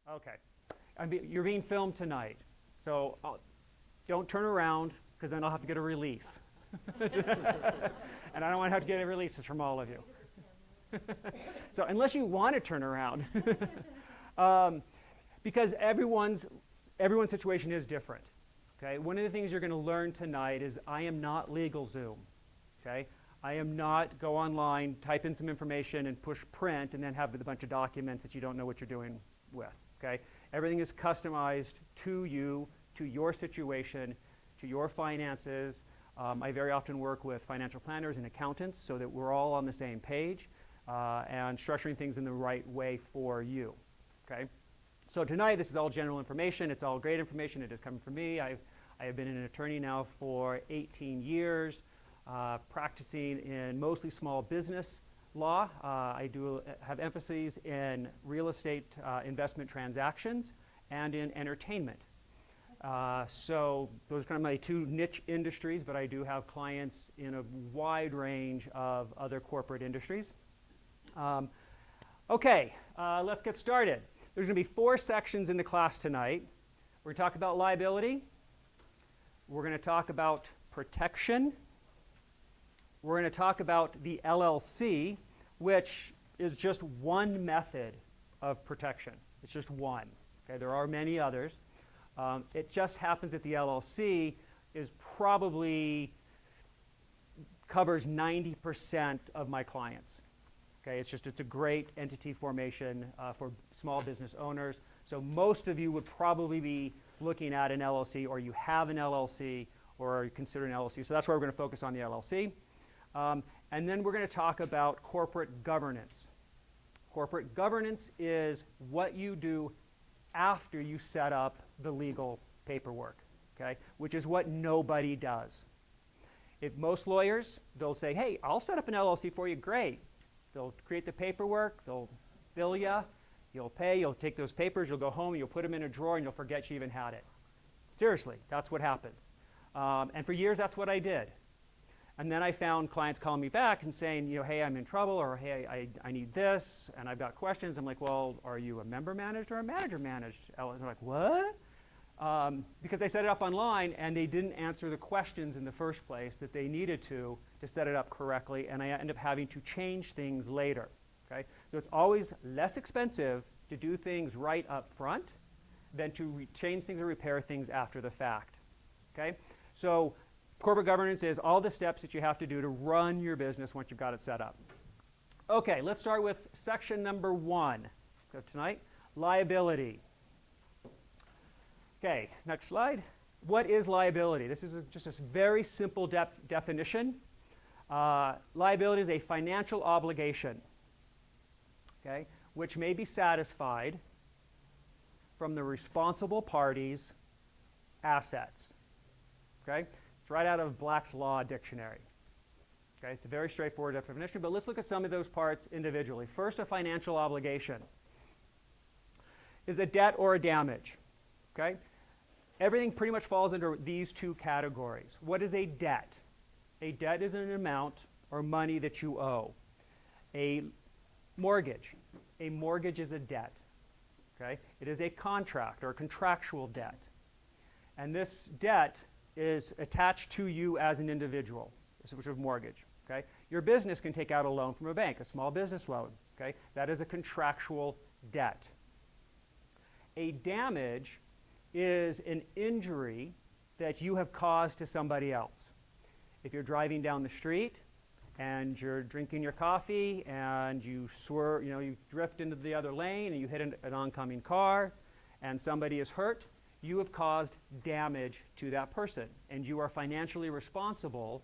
Okay. You're being filmed tonight, so don't turn around, because then I'll have to get a release. And I don't want to have to get a releases from all of you. So unless you want to turn around. Because everyone's situation is different. Okay? One of the things you're going to learn tonight is I am not LegalZoom. Okay? I am not go online, type in some information, and push print, and then have a bunch of documents that you don't know what you're doing with. Okay? Everything is customized to you, to your situation, to your finances. I very often work with financial planners and accountants so that we're all on the same page and structuring things in the right way for you. Okay? So tonight, this is all general information. It's all great information. It is coming from me. I have been an attorney now for 18 years, practicing in mostly small business law. I do have emphases in real estate investment transactions and in entertainment. So those are kind of my two niche industries, but I do have clients in a wide range of other corporate industries. Okay, let's get started. There's going to be 4 sections in the class tonight. We're going to talk about liability. We're going to talk about protection. We're going to talk about the LLC, which is just one method of protection. It's just one. Okay, there are many others. It just happens that the LLC is probably covers 90% of my clients. Okay, it's a great entity formation for small business owners. So most of you would probably be looking at an LLC, or you have an LLC, or you consider an LLC. So that's why we're going to focus on the LLC. And then we're going to talk about corporate governance. Corporate governance is what you do after you set up the legal paperwork, okay? Which is what nobody does. If most lawyers, they'll say, hey, I'll set up an LLC for you, great. They'll create the paperwork, they'll bill you, you'll pay, you'll take those papers, you'll go home, you'll put them in a drawer, and you'll forget you even had it. Seriously, that's what happens. And for years, that's what I did. And then I found clients calling me back and saying, you know, hey, I'm in trouble, or hey, I need this, and I've got questions. I'm like, well, are you a member managed or a manager managed? And they're like, what? Because they set it up online and they didn't answer the questions in the first place that they needed to set it up correctly, and I end up having to change things later. Okay? So it's always less expensive to do things right up front than to change things or repair things after the fact. Okay? So corporate governance is all the steps that you have to do to run your business once you've got it set up. Okay, let's start with section number 1. So tonight, liability. Okay, next slide. What is liability? This is just a very simple definition. Liability is a financial obligation, okay, which may be satisfied from the responsible party's assets. Okay? It's right out of Black's Law Dictionary. Okay? It's a very straightforward definition, but let's look at some of those parts individually. First, a financial obligation is a debt or a damage. Okay? Everything pretty much falls under these 2 categories. What is a debt? A debt is an amount or money that you owe. A mortgage is a debt. Okay? It is a contract or a contractual debt. And this debt is attached to you as an individual, which is a mortgage. Okay? Your business can take out a loan from a bank, a small business loan. Okay? That is a contractual debt. A damage is an injury that you have caused to somebody else. If you're driving down the street and you're drinking your coffee and you swerve, you drift into the other lane and you hit an oncoming car and somebody is hurt, you have caused damage to that person, and you are financially responsible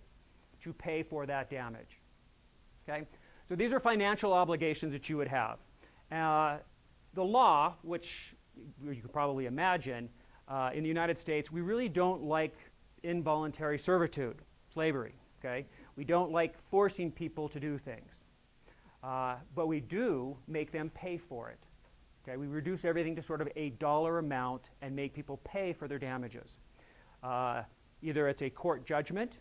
to pay for that damage. Okay? So these are financial obligations that you would have. The law, which you can probably imagine, in the United States, we really don't like involuntary servitude, slavery. Okay? We don't like forcing people to do things. But we do make them pay for it. Okay, we reduce everything to sort of a dollar amount and make people pay for their damages. Either it's a court judgment,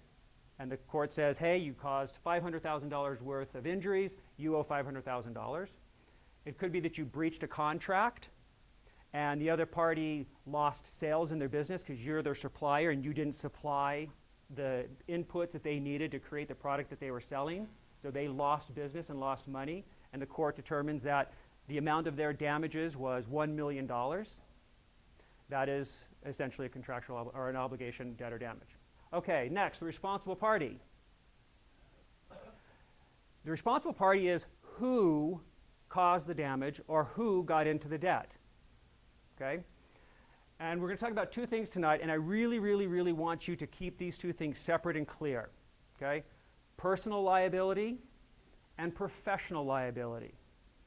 and the court says, hey, you caused $500,000 worth of injuries, you owe $500,000. It could be that you breached a contract, and the other party lost sales in their business because you're their supplier and you didn't supply the inputs that they needed to create the product that they were selling, so they lost business and lost money, and the court determines that the amount of their damages was $1 million. That is essentially a contractual or an obligation, debt, or damage. Okay, next, the responsible party. The responsible party is who caused the damage or who got into the debt. Okay? And we're going to talk about two things tonight, and I really, really, really want you to keep these two things separate and clear. Okay? Personal liability and professional liability.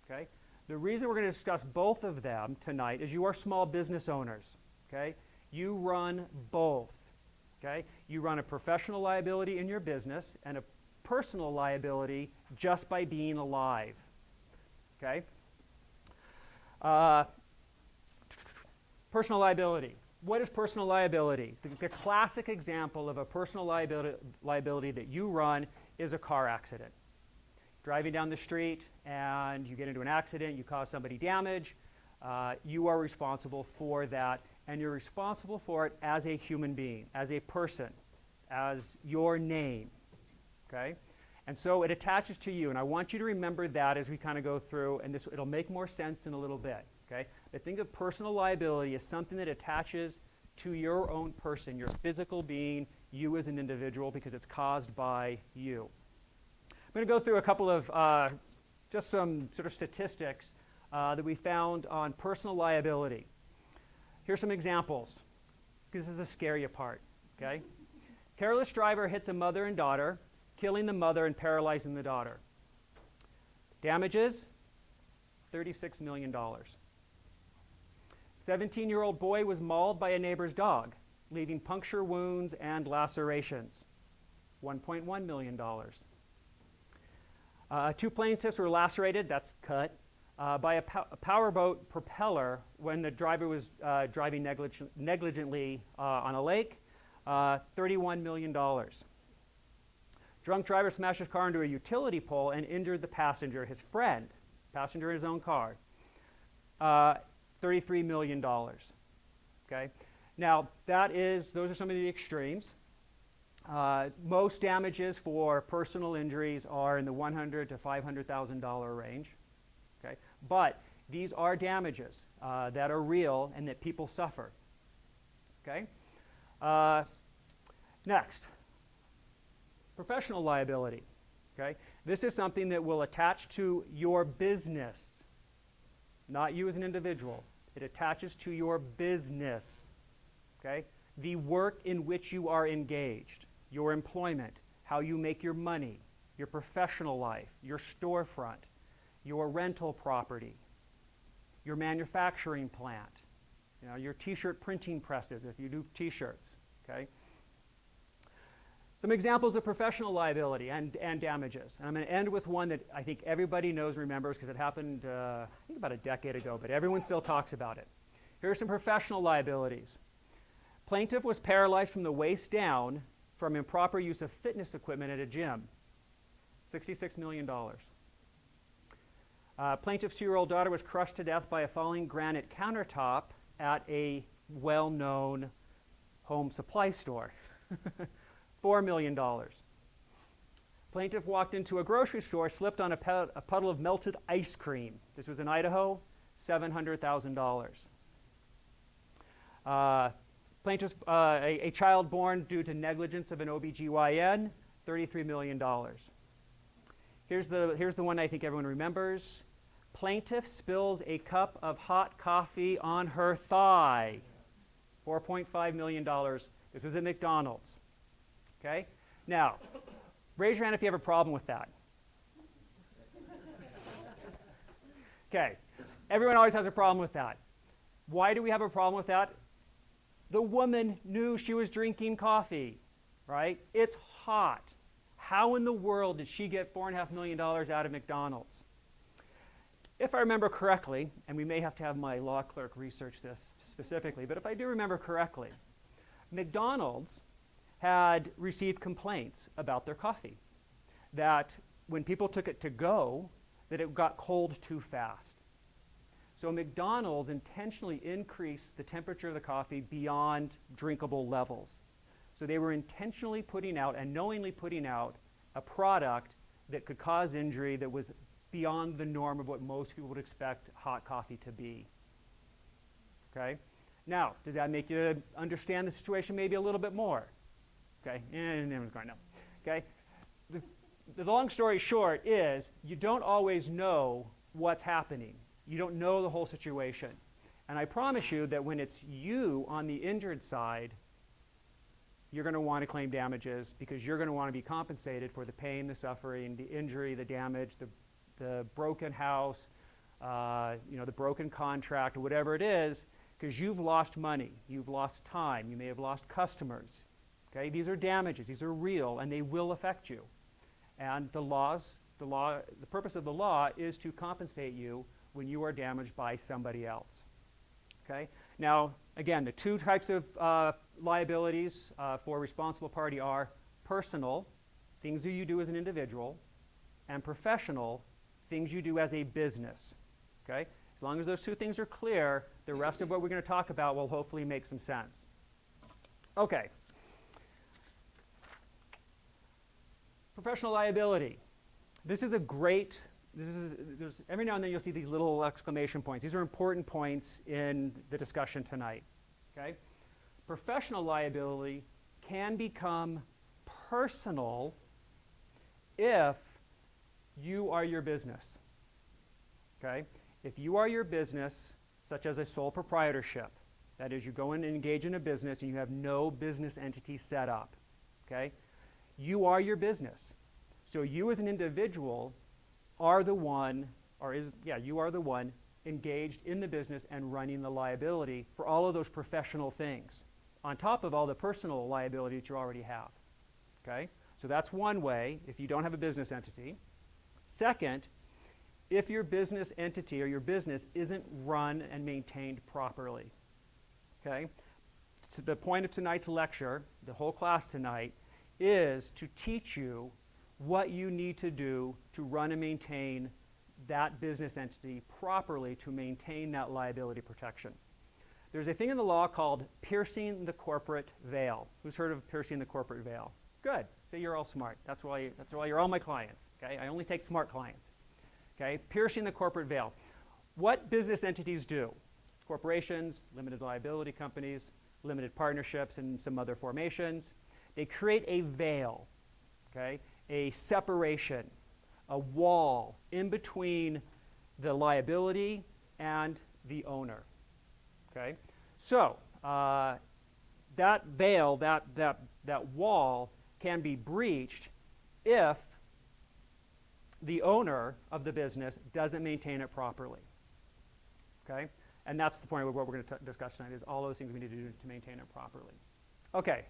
Okay? The reason we're going to discuss both of them tonight is you are small business owners. Okay? You run both. Okay? You run a professional liability in your business and a personal liability just by being alive. Okay? Personal liability. What is personal liability? The classic example of a personal liability that you run is a car accident. Driving down the street and you get into an accident, you cause somebody damage, you are responsible for that, and you're responsible for it as a human being, as a person, as your name. Okay? And so it attaches to you, and I want you to remember that as we kind of go through, and it'll make more sense in a little bit. Okay? But think of personal liability as something that attaches to your own person, your physical being, you as an individual, because it's caused by you. I'm going to go through a couple of just some sort of statistics that we found on personal liability. Here's some examples, because this is the scary part. Okay? Careless driver hits a mother and daughter, killing the mother and paralyzing the daughter. Damages, $36 million. 17-year-old boy was mauled by a neighbor's dog, leaving puncture wounds and lacerations. $1.1 million. Two plaintiffs were lacerated, that's cut, by a powerboat propeller when the driver was driving negligently on a lake. $31 million. Drunk driver smashed his car into a utility pole and injured the passenger, his friend, passenger in his own car. $33 million. Okay? Now, those are some of the extremes. Most damages for personal injuries are in the $100,000 to $500,000 range. Okay? But these are damages that are real and that people suffer. Okay? Next, professional liability. Okay? This is something that will attach to your business, not you as an individual. It attaches to your business. Okay? The work in which you are engaged, your employment, how you make your money, your professional life, your storefront, your rental property, your manufacturing plant, your t-shirt printing presses if you do t-shirts. Okay? Some examples of professional liability and damages. And I'm going to end with one that I think everybody knows, remembers, because it happened, I think about a decade ago, but everyone still talks about it. Here are some professional liabilities. Plaintiff was paralyzed from the waist down from improper use of fitness equipment at a gym. $66 million. Plaintiff's 2-year-old daughter was crushed to death by a falling granite countertop at a well-known home supply store. $4 million. Plaintiff walked into a grocery store, slipped on a puddle of melted ice cream. This was in Idaho, $700,000. Plaintiff's a child born due to negligence of an OBGYN, $33 million. Here's the one I think everyone remembers. Plaintiff spills a cup of hot coffee on her thigh, $4.5 million. This was at McDonald's. Okay? Now, raise your hand if you have a problem with that. Okay. Everyone always has a problem with that. Why do we have a problem with that? The woman knew she was drinking coffee, right? It's hot. How in the world did she get $4.5 million out of McDonald's? If I remember correctly, and we may have to have my law clerk research this specifically, but if I do remember correctly, McDonald's had received complaints about their coffee, that when people took it to go, that it got cold too fast. So McDonald's intentionally increased the temperature of the coffee beyond drinkable levels. So they were intentionally putting out and knowingly putting out a product that could cause injury that was beyond the norm of what most people would expect hot coffee to be. Okay? Now, does that make you understand the situation maybe a little bit more? Okay? No. Okay? The long story short is you don't always know what's happening. You don't know the whole situation. And I promise you that when it's you on the injured side, you're going to want to claim damages because you're going to want to be compensated for the pain, the suffering, the injury, the damage, the broken house, the broken contract, or whatever it is, because you've lost money, you've lost time, you may have lost customers. Okay? These are damages, these are real, and they will affect you. And the purpose of the law is to compensate you when you are damaged by somebody else. Okay? Now, again, the two types of liabilities for a responsible party are personal, things that you do as an individual, and professional, things you do as a business. Okay? As long as those two things are clear, the rest of what we're going to talk about will hopefully make some sense. Okay. Professional liability. This is a great, every now and then you'll see these little exclamation points. These are important points in the discussion tonight. Okay? Professional liability can become personal if you are your business. Okay? If you are your business, such as a sole proprietorship, that is, you go in and engage in a business and you have no business entity set up. Okay? You are your business. So you as an individual are the one, you are the one engaged in the business and running the liability for all of those professional things, on top of all the personal liability that you already have. Okay? So that's one way if you don't have a business entity. Second, if your business entity or your business isn't run and maintained properly. Okay? So the point of tonight's lecture, the whole class tonight, is to teach you what you need to do to run and maintain that business entity properly to maintain that liability protection. There's a thing in the law called piercing the corporate veil. Who's heard of piercing the corporate veil? Good. So you're all smart. That's why you're all my clients. Okay? I only take smart clients. Okay? Piercing the corporate veil. What business entities do? Corporations, limited liability companies, limited partnerships, and some other formations. They create a veil, okay? A separation, a wall in between the liability and the owner. Okay? So that veil, that wall can be breached if the owner of the business doesn't maintain it properly. Okay? And that's the point of what we're going to discuss tonight, is all those things we need to do to maintain it properly. Okay.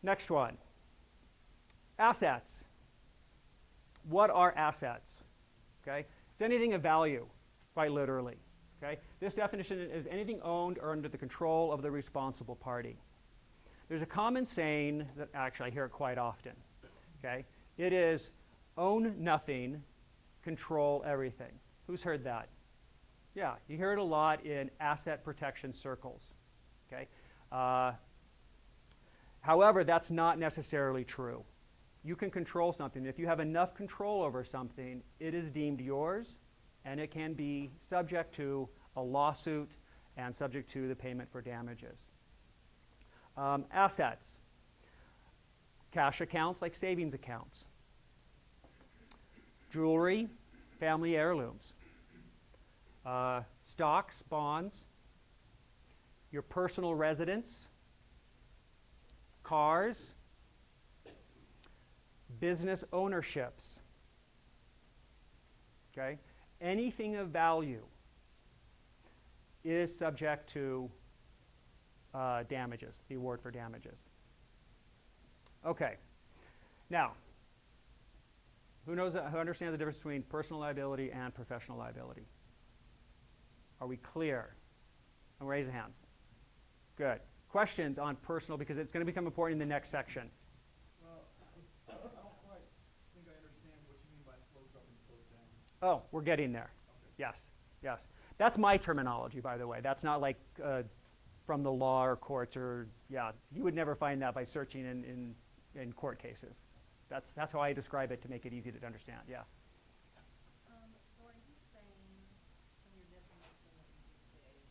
Next one. Assets. What are assets? Okay? It's anything of value, quite literally. Okay? This definition is anything owned or under the control of the responsible party. There's a common saying that actually I hear it quite often. Okay? It is own nothing, control everything. Who's heard that? Yeah, you hear it a lot in asset protection circles. Okay? However, that's not necessarily true. You can control something. If you have enough control over something, it is deemed yours, and it can be subject to a lawsuit and subject to the payment for damages. Assets. Cash accounts like savings accounts. Jewelry, family heirlooms. Stocks, bonds. Your personal residence. Cars. Business ownerships. Okay? Anything of value is subject to damages, the award for damages. Okay. Now, who understands the difference between personal liability and professional liability? Are we clear? And raise your hands. Good. Questions on personal, because it's going to become important in the next section. I don't quite think I understand what you mean by closed up and closed down. Oh, we're getting there. Okay. Yes, yes. That's my terminology, by the way. That's not like from the law or courts or, yeah, you would never find that by searching in court cases. That's how I describe it to make it easy to understand, yeah. So are you saying from your definition that you just gave,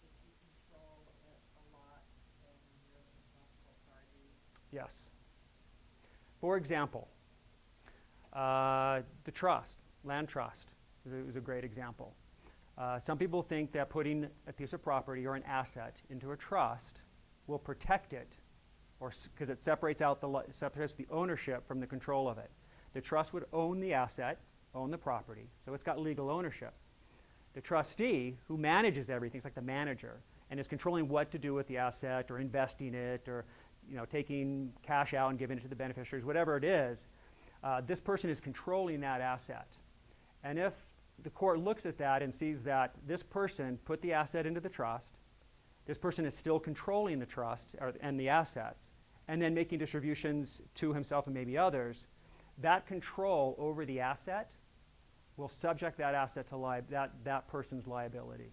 if you control it a lot, then you're the responsible party? Yes. For example, the trust, land trust is a great example. Some people think that putting a piece of property or an asset into a trust will protect it, or because it separates out separates the ownership from the control of it. The trust would own the asset, own the property, so it's got legal ownership. The trustee, who manages everything, is like the manager, and is controlling what to do with the asset, or investing it, or taking cash out and giving it to the beneficiaries, whatever it is. This person is controlling that asset. And if the court looks at that and sees that this person put the asset into the trust, this person is still controlling the trust and the assets, and then making distributions to himself and maybe others, that control over the asset will subject that asset to that person's liability.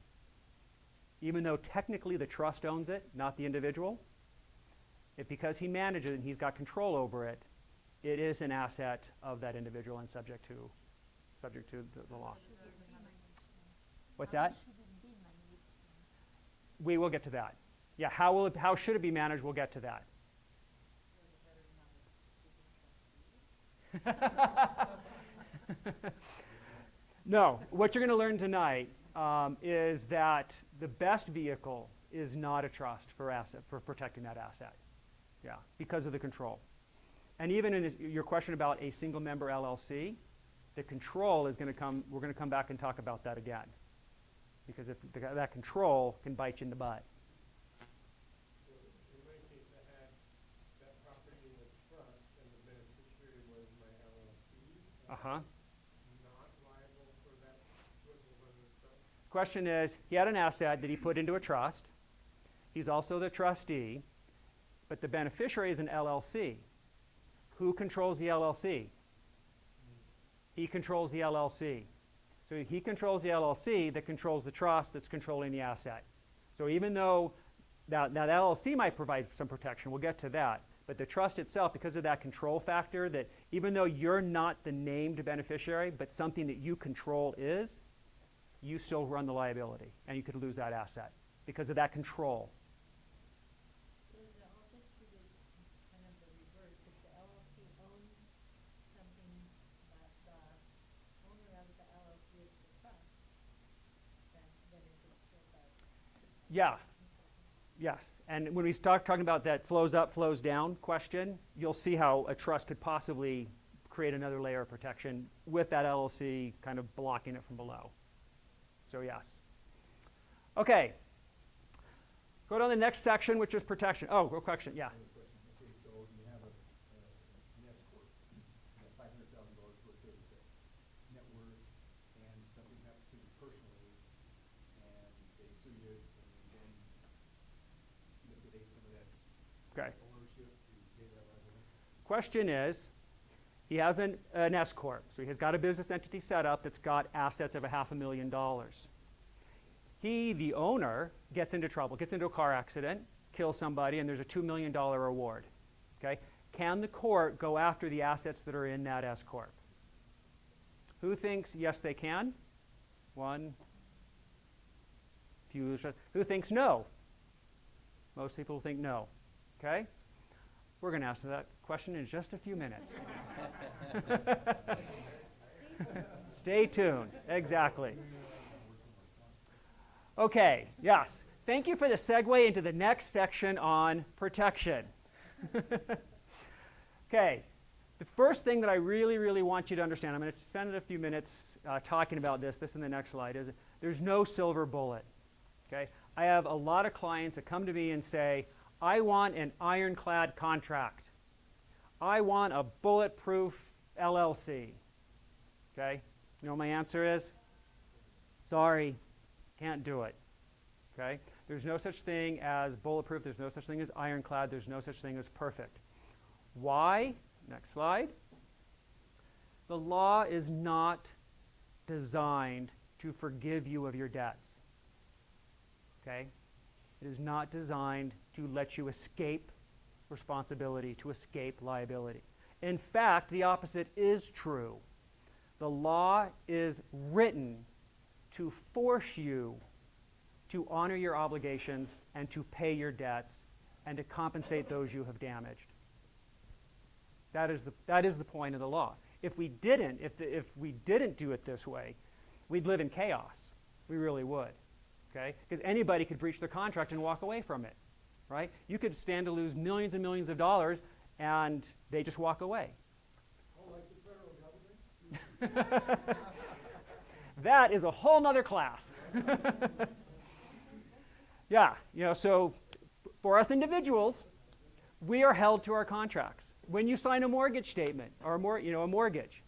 Even though technically the trust owns it, not the individual, because he manages it and he's got control over it, it is an asset of that individual and subject to the law. What's that? We will get to that. Yeah, how should it be managed? We'll get to that. No, what you're going to learn tonight is that the best vehicle is not a trust for protecting that asset. Yeah, because of the control. And even in your question about a single member LLC, the control is going to come, we're going to come back and talk about that again. Because if that control can bite you in the butt. So in my case, I had that property in the trust, and the beneficiary was my LLC. Uh-huh. Not liable for that within the trust? Question is, he had an asset that he put into a trust. He's also the trustee, but the beneficiary is an LLC. Who controls the LLC? He controls the LLC. So he controls the LLC that controls the trust that's controlling the asset. So even though now the LLC might provide some protection, we'll get to that, but the trust itself, because of that control factor, that even though you're not the named beneficiary, but something that you control is, you still run the liability, and you could lose that asset because of that control. So the opposite is kind of the reverse. If the LLC owns something that the owner of the LLC is the trust, then it could still have. Yeah. Yes. And when we start talking about that flows up, flows down question, you'll see how a trust could possibly create another layer of protection with that LLC kind of blocking it from below. So yes. Okay. Go to the next section, which is protection. Oh, real question. Yeah. Another question. Okay, so you have an S Corp, you have $500,000 worth of net worth, and something happens to you personally, and they sue you, and then liquidate some of that Okay. ownership to pay that liability. Question is, he has an S Corp, so he has got a business entity set up that's got assets of $500,000. He, the owner, gets into trouble, gets into a car accident, kills somebody, and there's a $2 million reward. Okay? Can the court go after the assets that are in that S Corp? Who thinks yes they can? One. Few. Who thinks no? Most people think no. Okay? We're going to answer that question in just a few minutes. Stay tuned. Exactly. Okay, yes. Thank you for the segue into the next section on protection. Okay, the first thing that I really, really want you to understand, I'm going to spend a few minutes talking about this in the next slide, is there's no silver bullet. Okay, I have a lot of clients that come to me and say, I want an ironclad contract. I want a bulletproof LLC. Okay, you know what my answer is? Sorry, can't do it. Okay, there's no such thing as bulletproof, there's no such thing as ironclad, there's no such thing as perfect. Why? Next slide. The law is not designed to forgive you of your debts. Okay? It is not designed to let you escape responsibility, to escape liability. In fact, the opposite is true. The law is written to force you to honor your obligations and to pay your debts and to compensate those you have damaged. That is the point of the law. If we didn't do it this way, we'd live in chaos. We really would. Okay? Because anybody could breach their contract and walk away from it. Right? You could stand to lose millions and millions of dollars and they just walk away. Oh, like the federal government? That is a whole nother class. Yeah, so for us individuals, we are held to our contracts. When you sign a mortgage statement or a mortgage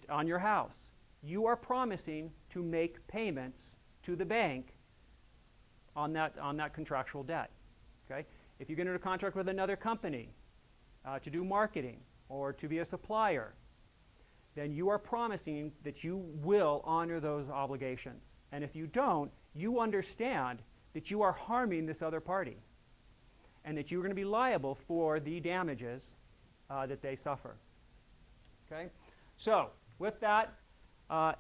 on your house, you are promising to make payments to the bank on that contractual debt. Okay? If you get into a contract with another company to do marketing or to be a supplier, then you are promising that you will honor those obligations. And if you don't, you understand that you are harming this other party and that you're going to be liable for the damages that they suffer. Okay? So, with that,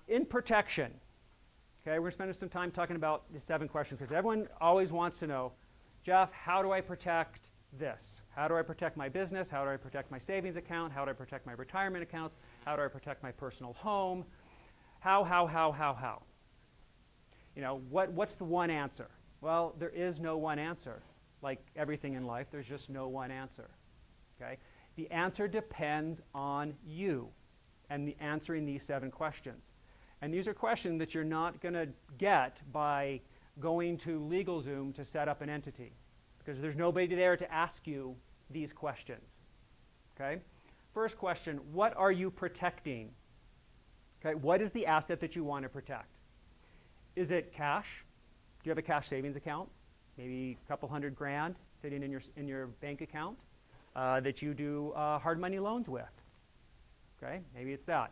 in protection, okay, we're spending some time talking about the 7 questions because everyone always wants to know, Jeff, how do I protect this? How do I protect my business? How do I protect my savings account? How do I protect my retirement accounts? How do I protect my personal home? How? What's the one answer? Well, there is no one answer. Like everything in life, there's just no one answer. Okay? The answer depends on you and answering these 7 questions. And these are questions that you're not going to get by going to LegalZoom to set up an entity because there's nobody there to ask you these questions. Okay? First question, what are you protecting? Okay, what is the asset that you want to protect? Is it cash? Do you have a cash savings account? Maybe a couple $100,000 sitting in your bank account that you do hard money loans with. Okay, maybe it's that.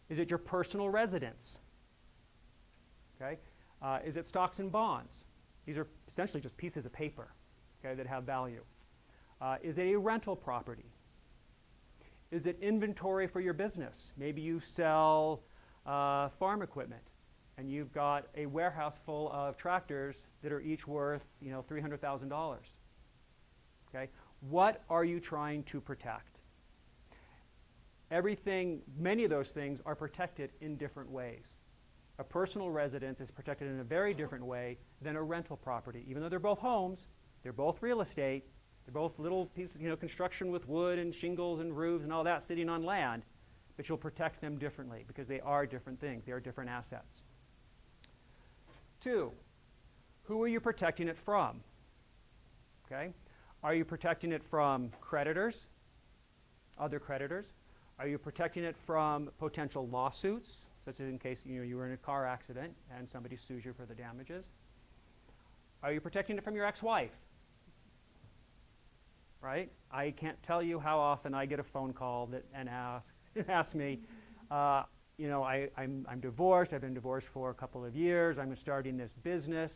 Is it your personal residence? Okay, is it stocks and bonds? These are essentially just pieces of paper, okay, that have value. Is it a rental property? Is it inventory for your business? Maybe you sell farm equipment and you've got a warehouse full of tractors that are each worth, $300,000. Okay? What are you trying to protect? Many of those things are protected in different ways. A personal residence is protected in a very different way than a rental property. Even though they're both homes, they're both real estate, they're both little pieces, construction with wood and shingles and roofs and all that sitting on land, but you'll protect them differently because they are different things. They are different assets. 2, who are you protecting it from? Okay? Are you protecting it from creditors, other creditors? Are you protecting it from potential lawsuits, such as in case you were in a car accident and somebody sues you for the damages? Are you protecting it from your ex-wife? Right? I can't tell you how often I get a phone call and ask me, I'm divorced. I've been divorced for a couple of years. I'm starting this business,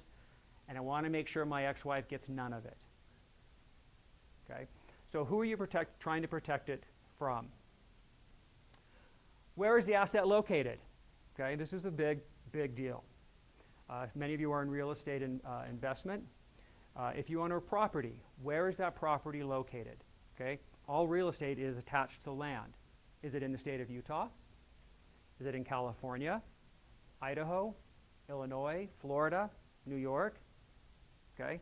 and I want to make sure my ex-wife gets none of it. Okay? So who are you trying to protect it from? Where is the asset located? Okay, this is a big deal. Many of you are in real estate investment. If you own a property, where is that property located? Okay, all real estate is attached to land. Is it in the state of Utah? Is it in California, Idaho, Illinois, Florida, New York? Okay,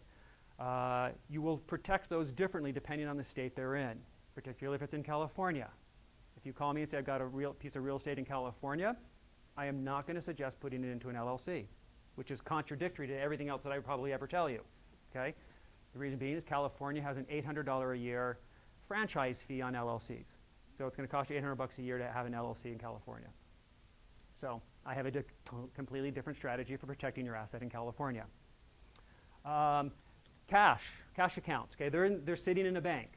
you will protect those differently depending on the state they're in, particularly if it's in California. If you call me and say I've got a piece of real estate in California, I am not going to suggest putting it into an LLC, which is contradictory to everything else that I would probably ever tell you. Okay? The reason being is California has an $800 a year franchise fee on LLCs. So it's going to cost you $800 a year to have an LLC in California. So I have a completely different strategy for protecting your asset in California. Cash accounts. Okay, they're sitting in a bank.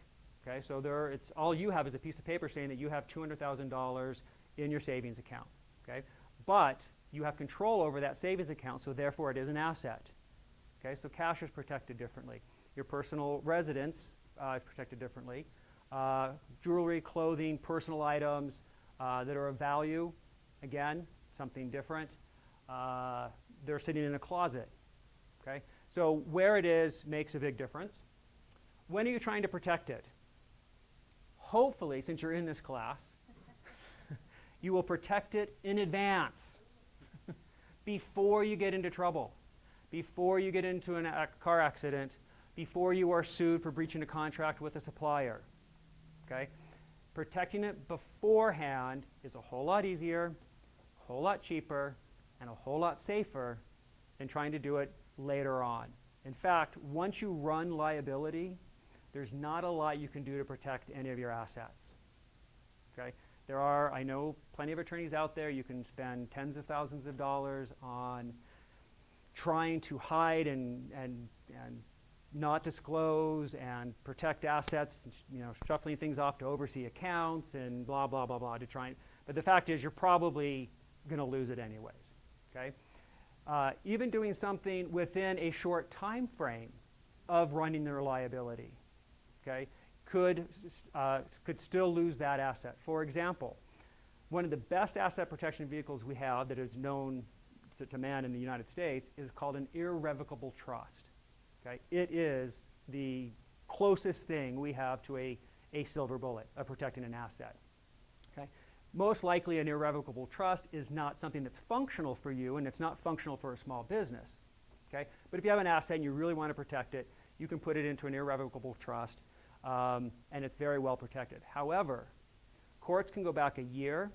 Okay, so it's all you have is a piece of paper saying that you have $200,000 in your savings account. Okay, but you have control over that savings account, so therefore it is an asset. Okay, so cash is protected differently. Your personal residence is protected differently. Jewelry, clothing, personal items that are of value, again, something different. They're sitting in a closet. Okay, so where it is makes a big difference. When are you trying to protect it? Hopefully, since you're in this class, you will protect it in advance, before you get into trouble, before you get into a car accident, before you are sued for breaching a contract with a supplier. Okay? Protecting it beforehand is a whole lot easier, a whole lot cheaper, and a whole lot safer than trying to do it later on. In fact, once you run liability, there's not a lot you can do to protect any of your assets. Okay? There are, I know, plenty of attorneys out there. You can spend tens of thousands of dollars on trying to hide and not disclose and protect assets, you know, shuffling things off to oversee accounts and blah, blah, blah, blah to try and, but the fact is you're probably going to lose it anyways. Okay? Even doing something within a short time frame of running their liability, okay, could still lose that asset. For example, one of the best asset protection vehicles we have that is known to man in the United States is called an irrevocable trust. Okay? It is the closest thing we have to a silver bullet of protecting an asset. Okay? Most likely an irrevocable trust is not something that's functional for you, and it's not functional for a small business. Okay? But if you have an asset and you really want to protect it, you can put it into an irrevocable trust, and it's very well protected. However, courts can go back a year,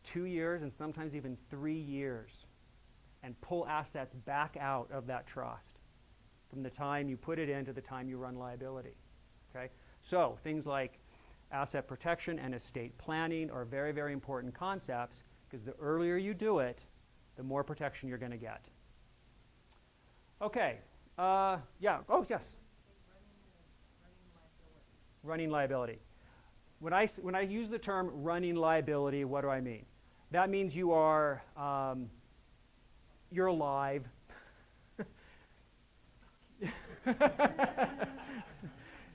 2 years, and sometimes even 3 years and pull assets back out of that trust from the time you put it in to the time you run liability. Okay? So things like asset protection and estate planning are very, very important concepts, because the earlier you do it, the more protection you're going to get. Okay. Yeah. Oh, yes. Running liability. When I use the term running liability, what do I mean? That means you are you're alive.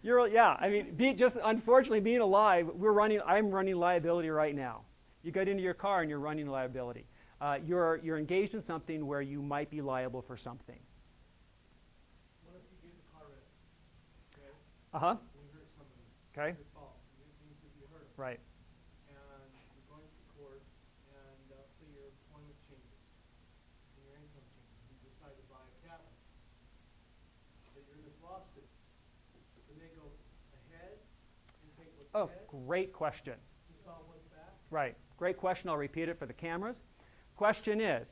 Yeah. I mean, just unfortunately being alive, I'm running liability right now. You get into your car and you're running liability. You're engaged in something where you might be liable for something. What if you get in a car wreck? Okay? Uh-huh. And you hurt somebody. Okay. Your fault. You didn't mean to, you hurt them. Right. And you're going to court, and say your employment changes, and your income changes. You decide to buy a cabin. But you're in this lawsuit. Then they go ahead and take what's Oh, ahead, great question. to solve what's back. Right. Great question. I'll repeat it for the cameras. Question is,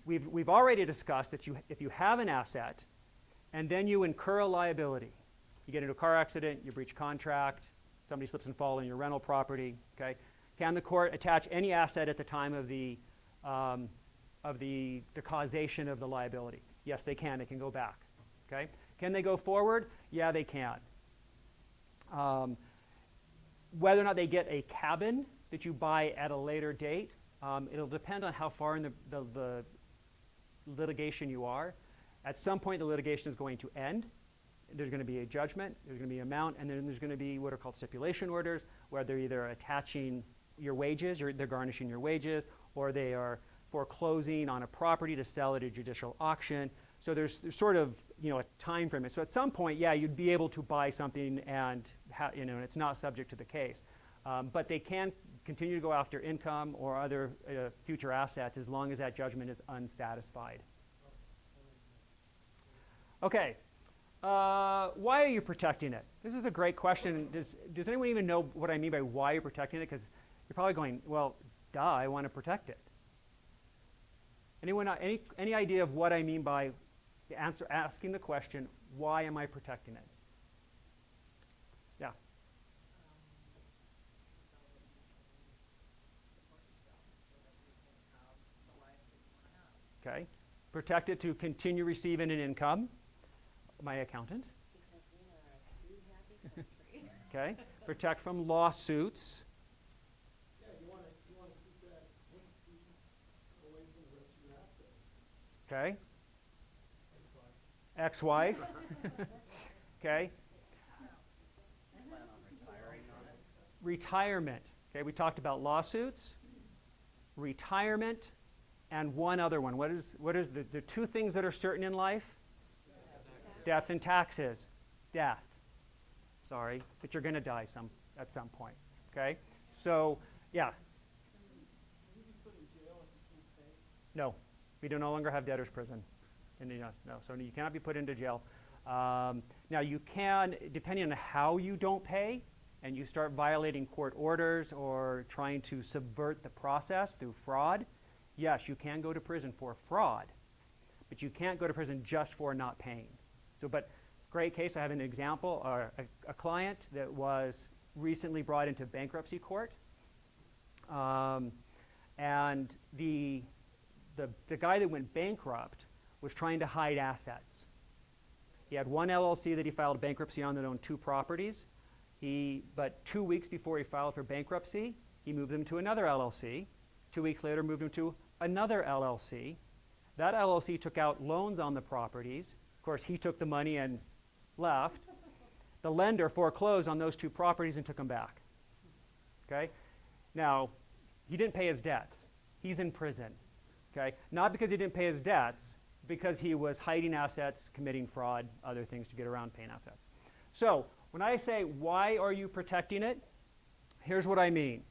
we've already discussed that if you have an asset and then you incur a liability, you get into a car accident, you breach contract, somebody slips and falls in your rental property, okay? Can the court attach any asset at the time of the causation of the liability? Yes, they can. They can go back, okay? Can they go forward? Yeah, they can. Whether or not they get a cabin that you buy at a later date, it'll depend on how far in the litigation you are. At some point, the litigation is going to end. There's going to be a judgment, there's going to be an amount, and then there's going to be what are called stipulation orders, where they're either attaching your wages, or they're garnishing your wages, or they are foreclosing on a property to sell at a judicial auction. So there's sort of, you know, a time frame. So at some point, yeah, you'd be able to buy something and, you know, and it's not subject to the case. But they can continue to go after income or other future assets as long as that judgment is unsatisfied. Okay. Why are you protecting it? This is a great question. Does anyone even know what I mean by why you're protecting it? Because you're probably going, well, duh, I want to protect it. Anyone, any idea of what I mean by asking the question, why am I protecting it? Yeah. Okay. Protect it to continue receiving an income. My accountant. Because we are a too happy country. Okay. Protect from lawsuits. Yeah, you want to keep that institution Okay? Ex-wife. Okay? Retirement. Okay, we talked about lawsuits, retirement, and one other one. What is the two things that are certain in life? Death and taxes. Death. Sorry, but you're going to die at some point. Okay? So, yeah. Can you be put in jail if you can't pay? No, we no longer have debtor's prison in the U.S. No, so you cannot be put into jail. Now you can, depending on how you don't pay, and you start violating court orders or trying to subvert the process through fraud, yes, you can go to prison for fraud, but you can't go to prison just for not paying. So, but great case. I have an example, a client that was recently brought into bankruptcy court, and the guy that went bankrupt was trying to hide assets. He had one LLC that he filed bankruptcy on that owned 2 properties. But 2 weeks before he filed for bankruptcy, he moved them to another LLC. 2 weeks later, moved them to another LLC. That LLC took out loans on the properties. Of course, he took the money and left. The lender foreclosed on those 2 properties and took them back. Okay? Now, he didn't pay his debts. He's in prison. Okay? Not because he didn't pay his debts, because he was hiding assets, committing fraud, other things to get around paying assets. So, when I say, why are you protecting it? Here's what I mean.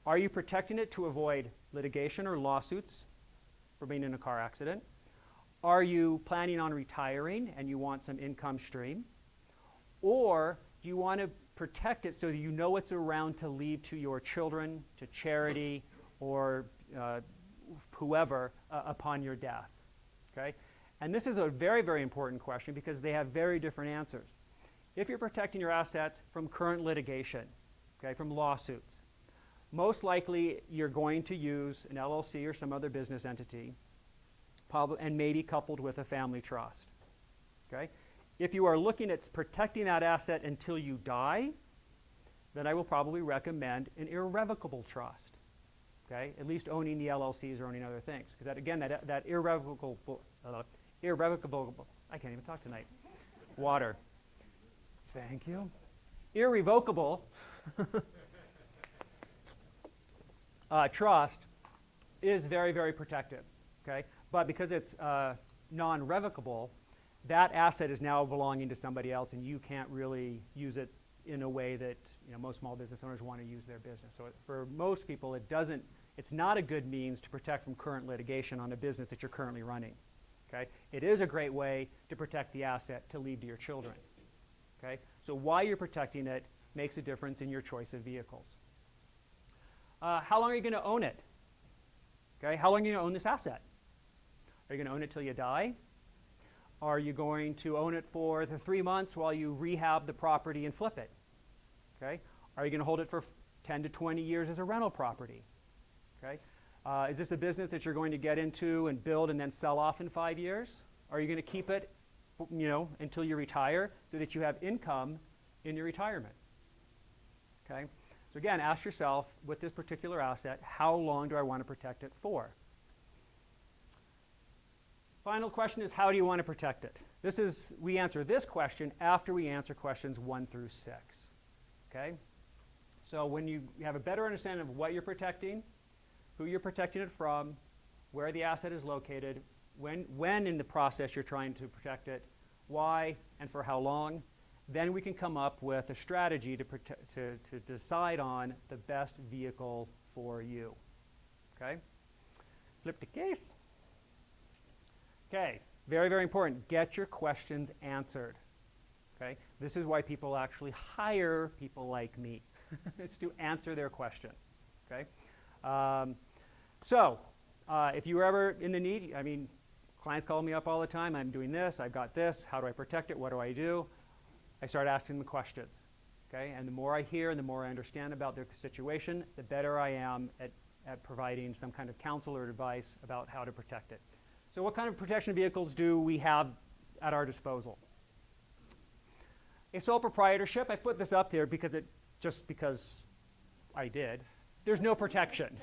Are you protecting it to avoid litigation or lawsuits for being in a car accident? Are you planning on retiring and you want some income stream? Or do you want to protect it so that you know it's around to leave to your children, to charity, or whoever upon your death? Okay? And this is a very, very important question because they have very different answers. If you're protecting your assets from current litigation, okay, from lawsuits, most likely you're going to use an LLC or some other business entity, and maybe coupled with a family trust. Okay? If you are looking at protecting that asset until you die, then I will probably recommend an irrevocable trust. Okay? At least owning the LLCs or owning other things. Because that, again, that irrevocable, I can't even talk tonight. Water. Thank you. Irrevocable trust is very, very protective. Okay? But because it's non-revocable, that asset is now belonging to somebody else, and you can't really use it in a way that most small business owners want to use their business. So for most people, it's not a good means to protect from current litigation on a business that you're currently running. Okay? It is a great way to protect the asset to leave to your children. Okay? So why you're protecting it makes a difference in your choice of vehicles. How long are you going to own it? Okay? How long are you going to own this asset? Are you going to own it till you die? Are you going to own it for the 3 months while you rehab the property and flip it? Okay? Are you going to hold it for 10 to 20 years as a rental property? Okay? Is this a business that you're going to get into and build and then sell off in 5 years? Are you going to keep it, until you retire so that you have income in your retirement? Okay? So again, ask yourself, with this particular asset, how long do I want to protect it for? Final question is, how do you want to protect it? We answer this question after we answer questions 1 through 6. Okay? So when you have a better understanding of what you're protecting, who you're protecting it from, where the asset is located, when in the process you're trying to protect it, why, and for how long, then we can come up with a strategy to decide on the best vehicle for you. Okay? Flip the case. Okay, very, very important. Get your questions answered. Okay? This is why people actually hire people like me. It's to answer their questions. Okay? If you were ever in the need, clients call me up all the time. I'm doing this. I've got this. How do I protect it? What do I do? I start asking them questions. Okay? And the more I hear and the more I understand about their situation, the better I am at providing some kind of counsel or advice about how to protect it. So what kind of protection vehicles do we have at our disposal? A sole proprietorship. I put this up there because I did. There's no protection.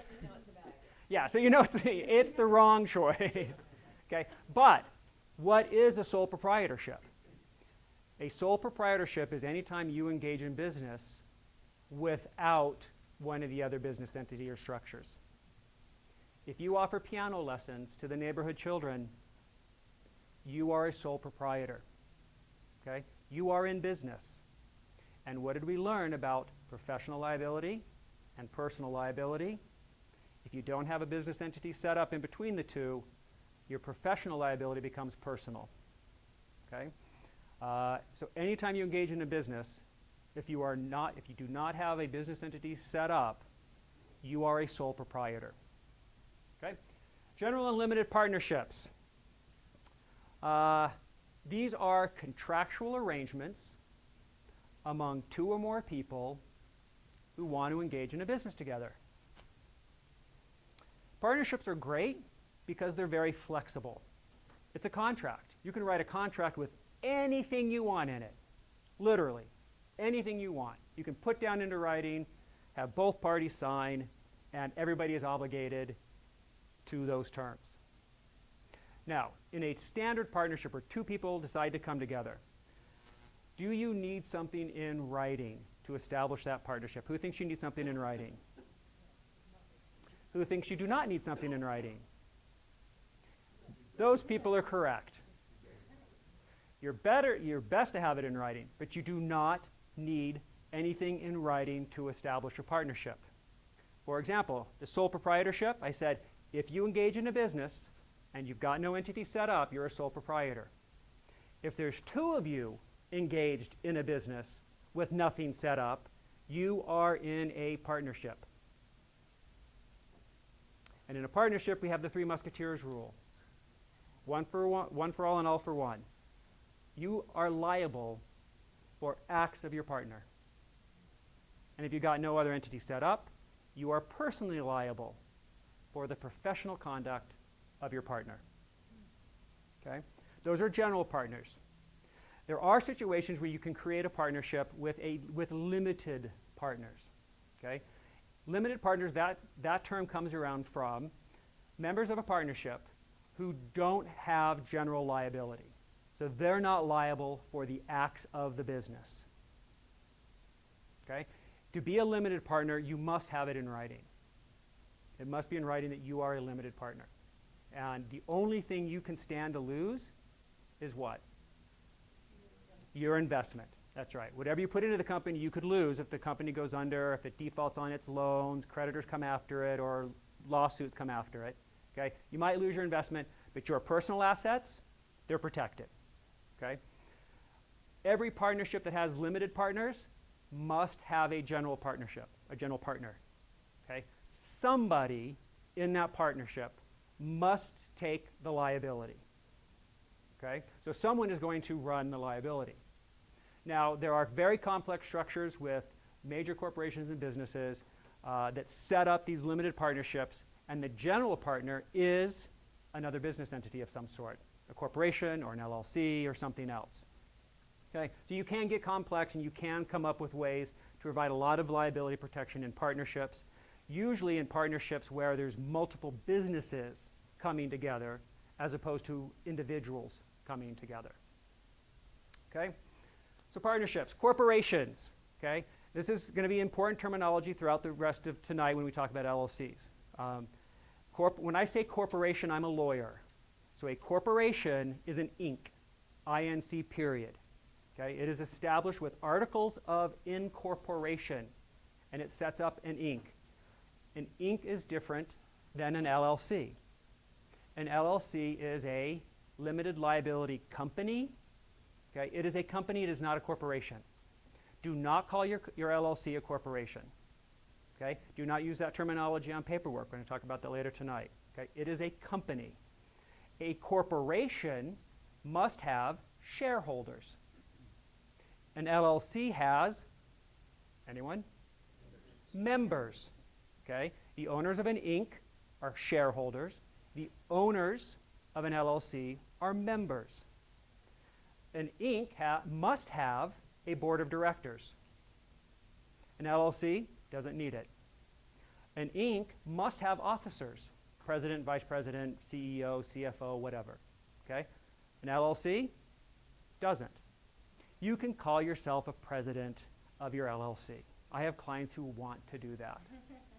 Yeah, so it's the wrong choice. Okay? But what is a sole proprietorship? A sole proprietorship is any time you engage in business without one of the other business entity or structures. If you offer piano lessons to the neighborhood children, you are a sole proprietor. Okay? You are in business. And what did we learn about professional liability and personal liability? If you don't have a business entity set up in between the two, your professional liability becomes personal. Okay? So anytime you engage in a business, if you do not have a business entity set up, you are a sole proprietor. Okay? General and limited partnerships. These are contractual arrangements among two or more people who want to engage in a business together. Partnerships are great because they're very flexible. It's a contract. You can write a contract with anything you want in it, literally, anything you want. You can put down into writing, have both parties sign, and everybody is obligated to those terms. Now, in a standard partnership where two people decide to come together, do you need something in writing to establish that partnership? Who thinks you need something in writing? Who thinks you do not need something in writing? Those people are correct. You're best to have it in writing, but you do not need anything in writing to establish a partnership. For example, the sole proprietorship, I said, if you engage in a business and you've got no entity set up, you're a sole proprietor. If there's two of you engaged in a business with nothing set up, you are in a partnership. And in a partnership, we have the Three Musketeers rule. One for all and all for one. You are liable for acts of your partner. And if you've got no other entity set up, you are personally liable for the professional conduct of your partner. Okay? Those are general partners. There are situations where you can create a partnership with limited partners. Okay? Limited partners, that term comes around from members of a partnership who don't have general liability. So they're not liable for the acts of the business. Okay? To be a limited partner, you must have it in writing. It must be in writing that you are a limited partner. And the only thing you can stand to lose is what? Your investment. That's right. Whatever you put into the company, you could lose if the company goes under, if it defaults on its loans, creditors come after it, or lawsuits come after it. Okay? You might lose your investment, but your personal assets, they're protected. Okay? Every partnership that has limited partners must have a general partnership, a general partner. Okay? Somebody in that partnership must take the liability. Okay? So someone is going to run the liability. Now, there are very complex structures with major corporations and businesses that set up these limited partnerships, and the general partner is another business entity of some sort, a corporation or an LLC or something else. Okay? So you can get complex, and you can come up with ways to provide a lot of liability protection in partnerships, usually in partnerships where there's multiple businesses coming together as opposed to individuals coming together. Okay? So partnerships, corporations. Okay? This is going to be important terminology throughout the rest of tonight when we talk about LLCs. When I say corporation, I'm a lawyer. So a corporation is an Inc., I-N-C period. Okay? It is established with articles of incorporation, and it sets up an Inc. An Inc. is different than an LLC. An LLC is a limited liability company. Okay? It is a company, it is not a corporation. Do not call your LLC a corporation. Okay? Do not use that terminology on paperwork. We're going to talk about that later tonight. Okay? It is a company. A corporation must have shareholders. An LLC has, anyone? Members. Okay? The owners of an Inc. are shareholders. The owners of an LLC are members. An Inc. must have a board of directors. An LLC doesn't need it. An Inc. must have officers. president, vice president, CEO, CFO, whatever. Okay? An LLC doesn't. You can call yourself a president of your LLC. I have clients who want to do that.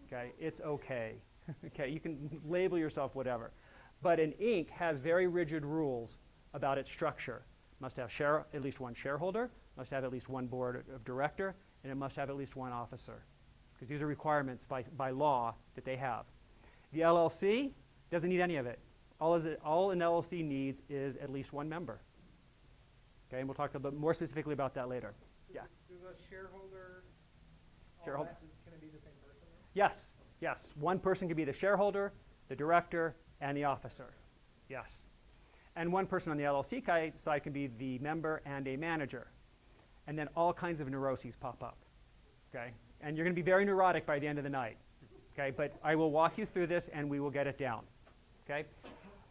Okay? It's okay. Okay? You can label yourself whatever. But an Inc. has very rigid rules about its structure. Must have at least one shareholder, must have at least one board of director, and it must have at least one officer. Because these are requirements by law that they have. The LLC doesn't need any of it. All an LLC needs is at least one member. Okay, and we'll talk a bit more specifically about that later. Yeah. Does a shareholder, Shareholder. Can it be the same person? Yes, yes. One person can be the shareholder, the director, and the officer. Yes. And one person on the LLC side can be the member and a manager. And then all kinds of neuroses pop up. Okay? And you're going to be very neurotic by the end of the night. Okay? But I will walk you through this and we will get it down. Okay?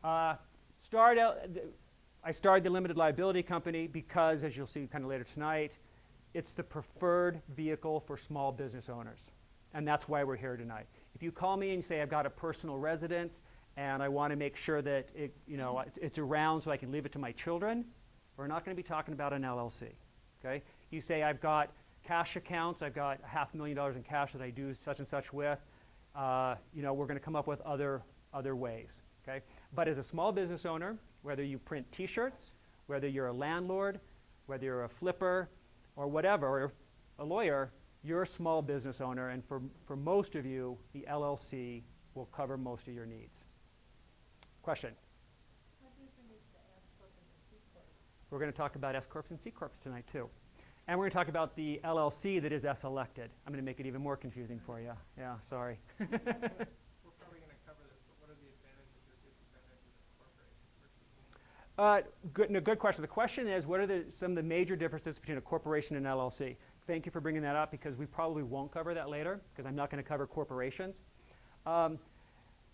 I started the limited liability company because, as you'll see kind of later tonight, it's the preferred vehicle for small business owners. And that's why we're here tonight. If you call me and you say, I've got a personal residence and I want to make sure that it's around so I can leave it to my children, we're not going to be talking about an LLC. Okay? You say, I've got cash accounts, I've got $500,000 in cash that I do such and such with, we're going to come up with other ways. Okay? But as a small business owner, whether you print T-shirts, whether you're a landlord, whether you're a flipper, or whatever, or a lawyer, you're a small business owner, and for most of you, the LLC will cover most of your needs. Question? How different is the S Corp and the C Corp? We're going to talk about S Corps and C Corps tonight, too. And we're going to talk about the LLC that is S-elected. I'm going to make it even more confusing for you. Yeah, sorry. We're probably going to cover this, but what are the advantages or disadvantages of corporation versus Good question. The question is, what are some of the major differences between a corporation and an LLC? Thank you for bringing that up because we probably won't cover that later because I'm not going to cover corporations.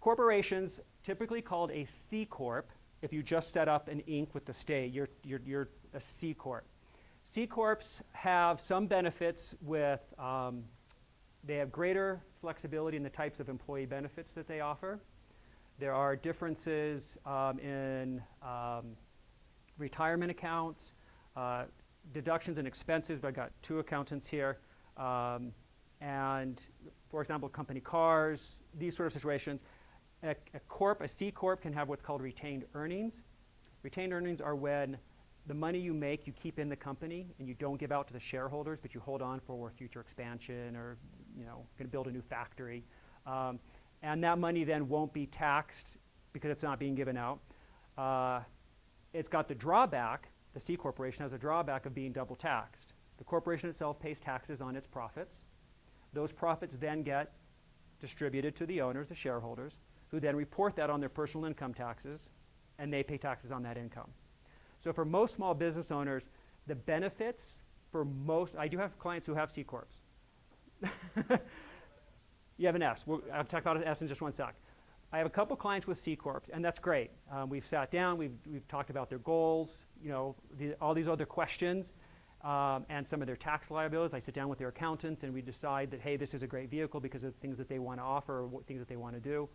Corporations, typically called a C Corp, if you just set up an Inc. with the state, you're a C Corp. C Corps have some benefits with, they have greater flexibility in the types of employee benefits that they offer. There are differences in retirement accounts, deductions and expenses, but I've got two accountants here. And for example, company cars, these sort of situations. A C Corp can have what's called retained earnings. Retained earnings are when the money you make, you keep in the company and you don't give out to the shareholders, but you hold on for future expansion or, going to build a new factory. And that money then won't be taxed because it's not being given out. It's got the drawback, the C Corporation has a drawback of being double taxed. The corporation itself pays taxes on its profits. Those profits then get distributed to the owners, the shareholders, who then report that on their personal income taxes, and they pay taxes on that income. So for most small business owners, the benefits for most, I do have clients who have C Corps. You have an S. I'll talk about an S in just one sec. I have a couple clients with C Corps, and that's great. We've sat down, we've talked about their goals, all these other questions, and some of their tax liabilities. I sit down with their accountants, and we decide that, hey, this is a great vehicle because of the things that they want to offer or things that they want to do.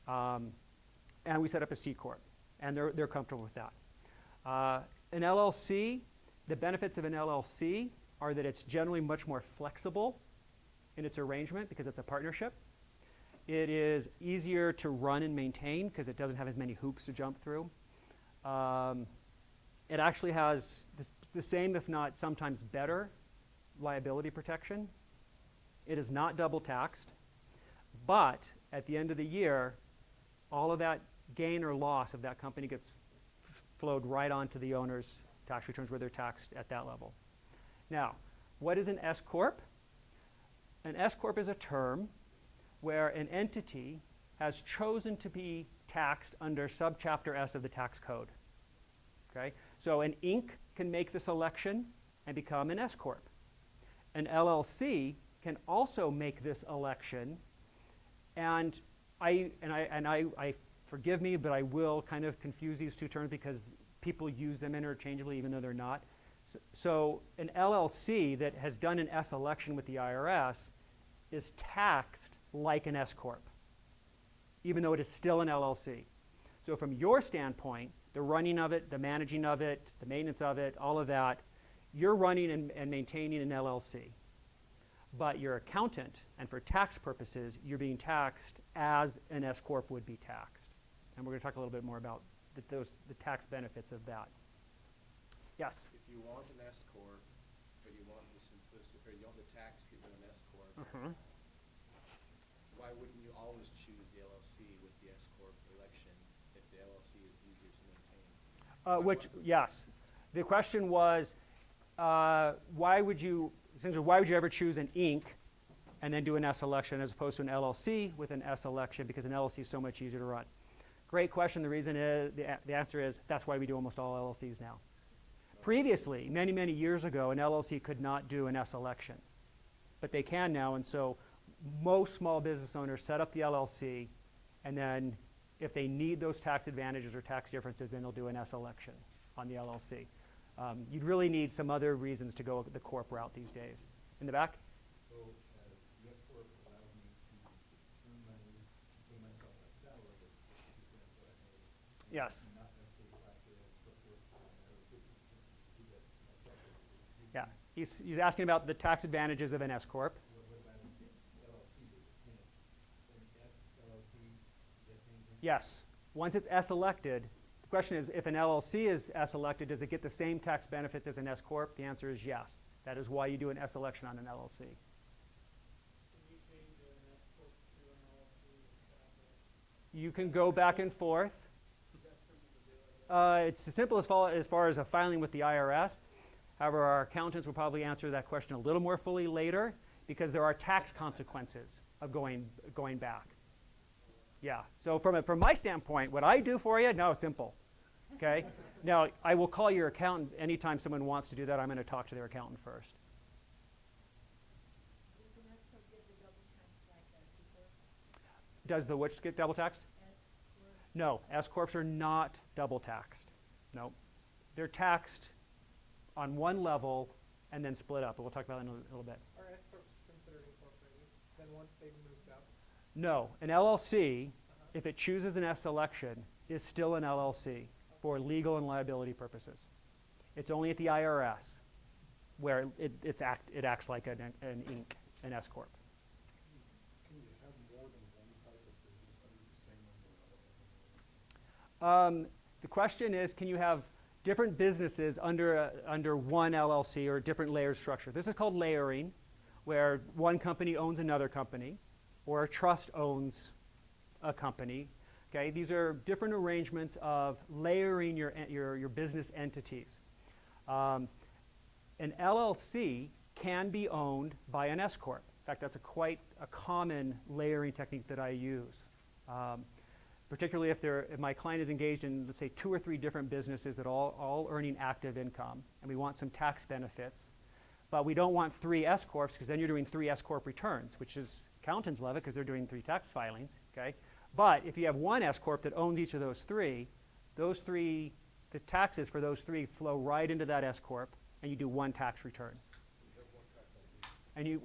And we set up a C Corp, and they're comfortable with that. An LLC, the benefits of an LLC are that it's generally much more flexible in its arrangement because it's a partnership. It is easier to run and maintain because it doesn't have as many hoops to jump through. It actually has the same, if not sometimes better, liability protection. It is not double taxed, but at the end of the year, all of that gain or loss of that company gets flowed right onto the owner's tax returns where they're taxed at that level. Now, what is an S Corp? An S Corp is a term where an entity has chosen to be taxed under subchapter S of the tax code. Okay? So an Inc. can make this election and become an S Corp. An LLC can also make this election, and I forgive me, but I will kind of confuse these two terms because people use them interchangeably even though they're not. So an LLC that has done an S election with the IRS is taxed like an S Corp, even though it is still an LLC. So from your standpoint, the running of it, the managing of it, the maintenance of it, all of that, you're running and maintaining an LLC. But your accountant, and for tax purposes, you're being taxed as an S Corp would be taxed. And we're going to talk a little bit more about the tax benefits of that. Yes? If you want an S Corp, but you want the simplicity, or you want the tax treatment of an S Corp, why wouldn't you always choose the LLC with the S Corp election if the LLC is easier to maintain? Yes. The question was, why would you ever choose an Inc. and then do an S election as opposed to an LLC with an S election, because an LLC is so much easier to run? Great question. The reason is, the answer is, that's why we do almost all LLCs now. Previously, many, many years ago, an LLC could not do an S election, but they can now, and so most small business owners set up the LLC, and then if they need those tax advantages or tax differences, then they'll do an S election on the LLC. You'd really need some other reasons to go the corp route these days. In the back? So, the S Corp allows me to earn money, pay myself a salary of 50% of what I make. Yes. Not necessarily factor in so forth, another 50% to do that myself. Yeah. He's asking about the tax advantages of an S Corp. What about an LLC? Can an S LLC get same thing? Yes. Once it's S elected, the question is, if an LLC is S elected, does it get the same tax benefits as an S Corp? The answer is yes. That is why you do an S election on an LLC. Can you change an S Corp to an LLC with You can go back and forth. That's simple to do, I guess. It's as simple as far as a filing with the IRS. However, our accountants will probably answer that question a little more fully later, because there are tax consequences of going back. Yeah. So from my standpoint, what I do for you, no, simple. Okay. Now, I will call your accountant anytime someone wants to do that. I'm going to talk to their accountant first. Does an S Corp get the double tax like that before? Does the which get double taxed? S Corp? No, S Corps are not double taxed. No. They're taxed on one level and then split up. But we'll talk about that in a little bit. Are S Corps considered incorporated then once they've moved up? No, an LLC, if it chooses an S election, is still an LLC for legal and liability purposes. It's only at the IRS where it acts like an Inc., an S Corp. Can you have more than one type of business under the same umbrella? The question is, can you have different businesses under one LLC or different layered structure? This is called layering, where one company owns another company, or a trust owns a company. Okay, these are different arrangements of layering your business entities. An LLC can be owned by an S Corp. In fact, that's quite a common layering technique that I use. Particularly if my client is engaged in, let's say, 2 or 3 different businesses that all earning active income, and we want some tax benefits, but we don't want 3 S Corps, because then you're doing 3 S Corp returns, which is, accountants love it because they're doing 3 tax filings, okay? But if you have 1 S Corp that owns each of those 3, the taxes for those 3 flow right into that S Corp, and you do 1 tax return. And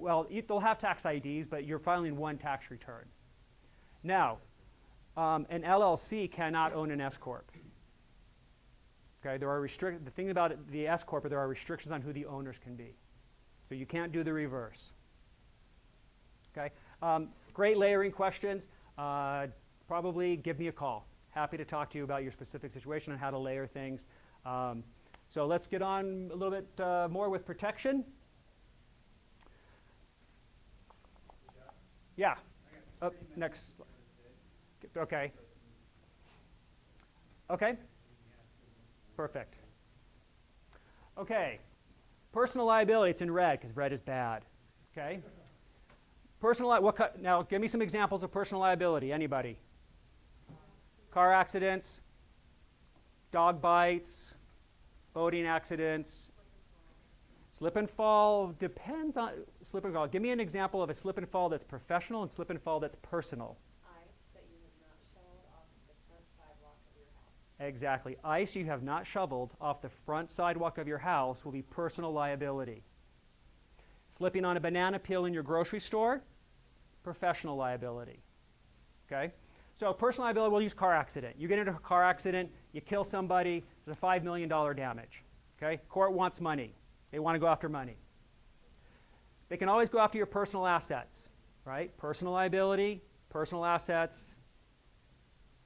they'll have tax IDs, but you're filing 1 tax return. Now, an LLC cannot own an S Corp. Okay, the thing about the S Corp, there are restrictions on who the owners can be. So you can't do the reverse. Okay, great layering questions. Probably give me a call. Happy to talk to you about your specific situation and how to layer things. So let's get on a little bit more with protection. Yeah. Up next. Okay. Okay. Perfect. Okay. Personal liability. It's in red because red is bad. Okay. Now, give me some examples of personal liability. Anybody? Car accidents, dog bites, boating accidents, slip and fall. Depends on slip and fall. Give me an example of a slip and fall that's professional and slip and fall that's personal. Ice that you have not shoveled off the front sidewalk of your house. Exactly. Ice you have not shoveled off the front sidewalk of your house will be personal liability. Slipping on a banana peel in your grocery store, professional liability. Okay? So personal liability, we'll use car accident. You get into a car accident, you kill somebody, there's a $5 million damage. Okay? Court wants money. They want to go after money. They can always go after your personal assets, right? Personal liability, personal assets,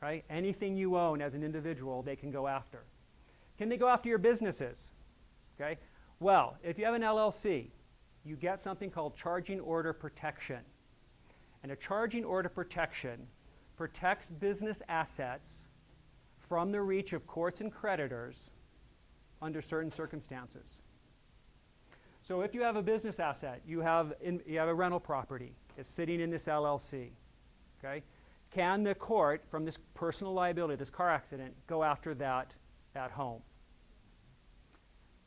right? Anything you own as an individual, they can go after. Can they go after your businesses? Okay? Well, if you have an LLC, you get something called charging order protection. And a charging order protection protects business assets from the reach of courts and creditors under certain circumstances. So if you have a business asset, you have a rental property, it's sitting in this LLC, okay? Can the court, from this personal liability, this car accident, go after that home?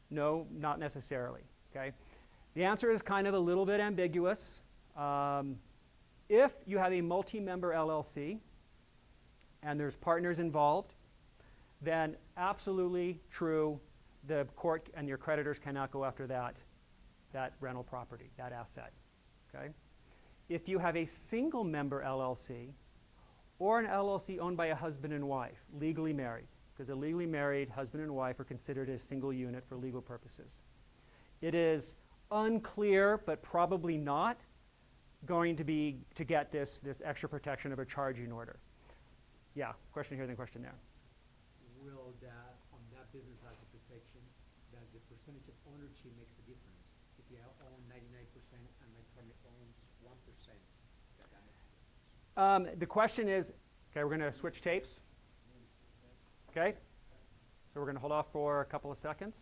No, not necessarily, okay? The answer is kind of a little bit ambiguous. If you have a multi-member LLC and there's partners involved, then absolutely true, the court and your creditors cannot go after that rental property, that asset, okay? If you have a single member LLC or an LLC owned by a husband and wife, legally married, because a legally married husband and wife are considered a single unit for legal purposes. It is unclear, but probably not, going to get this extra protection of a charging order. Yeah, question here, then question there. Will that, on that business has a protection, that the percentage of ownership makes a difference? If you own 99% and my partner owns 1%, that makes a difference. The question is, okay, we're going to switch tapes. Okay? So we're going to hold off for a couple of seconds.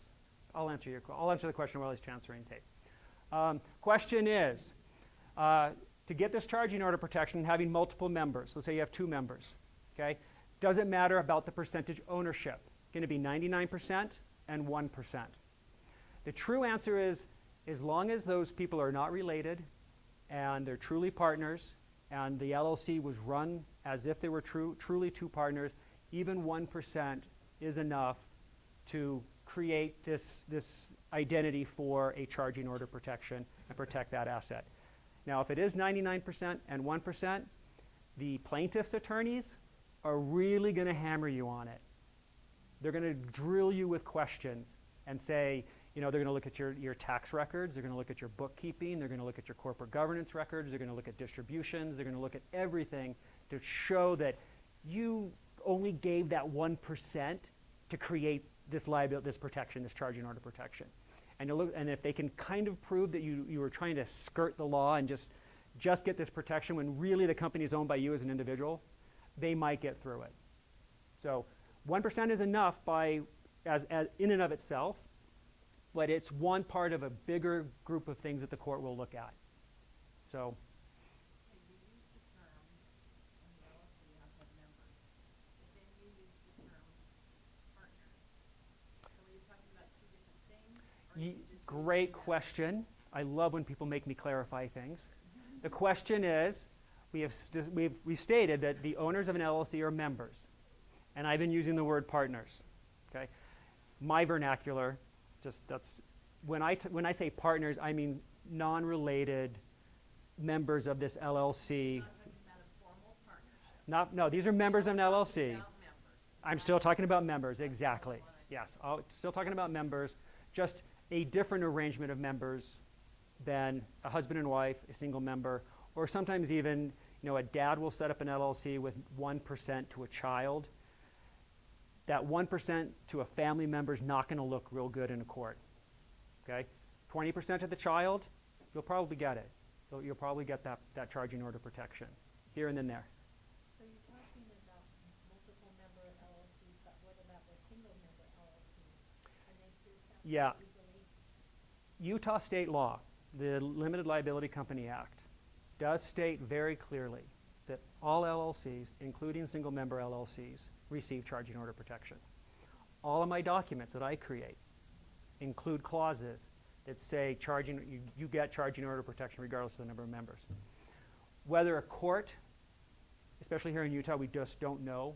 I'll answer the question while he's transferring tape. Question is, to get this charging order protection, having multiple members, let's say you have 2 members, okay? Does it matter about the percentage ownership? Going to be 99% and 1%. The true answer is, as long as those people are not related and they're truly partners and the LLC was run as if they were truly 2 partners, even 1% is enough to create this identity for a charging order protection and protect that asset. Now, if it is 99% and 1%, the plaintiff's attorneys are really going to hammer you on it. They're going to drill you with questions and say, you know, they're going to look at your tax records, they're going to look at your bookkeeping, they're going to look at your corporate governance records, they're going to look at distributions, they're going to look at everything to show that you only gave that 1% to create this liability, this protection, this charging order protection. And if they can kind of prove that you were trying to skirt the law and just get this protection when really the company is owned by you as an individual, they might get through it. So 1% is enough as in and of itself, but it's one part of a bigger group of things that the court will look at. So. You use the term, in the LLC, you have to have members, but then you use the term partners. So are you talking about 2 different things? Or you just Great question. I love when people make me clarify things. The question is, we've stated that the owners of an LLC are members, and I've been using the word partners. Okay, my vernacular, when I say partners, I mean non-related members of this LLC. You're not talking about a formal partnership. No, these are members of an LLC. About members. I'm still talking about members, exactly. Yes, still talking about members, just a different arrangement of members than a husband and wife, a single member, or sometimes even, you know, a dad will set up an LLC with 1% to a child. That 1% to a family member is not going to look real good in a court. Okay, 20% to the child, you'll probably get it. You'll probably get that charging order protection here and then there. So you're talking about multiple member LLCs, but what about the single member LLCs? Can they sue somebody Yeah. legally? Utah state law, the Limited Liability Company Act, does state very clearly that all LLCs, including single member LLCs, receive charging order protection. All of my documents that I create include clauses that say you get charging order protection regardless of the number of members. Whether a court, especially here in Utah, we just don't know,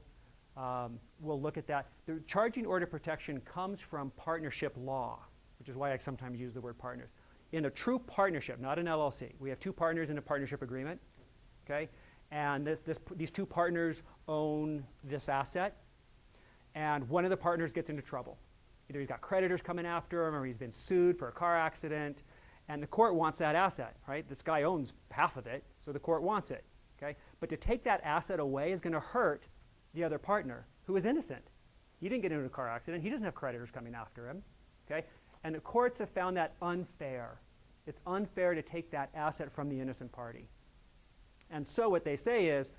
we'll look at that. The charging order protection comes from partnership law, which is why I sometimes use the word partners. In a true partnership, not an LLC, we have 2 partners in a partnership agreement, okay? and these two partners own this asset, and one of the partners gets into trouble. Either he's got creditors coming after him, or he's been sued for a car accident, and the court wants that asset, right? This guy owns half of it, so the court wants it, okay? But to take that asset away is going to hurt the other partner, who is innocent. He didn't get into a car accident. He doesn't have creditors coming after him, okay? And the courts have found that unfair. It's unfair to take that asset from the innocent party. And so what they say is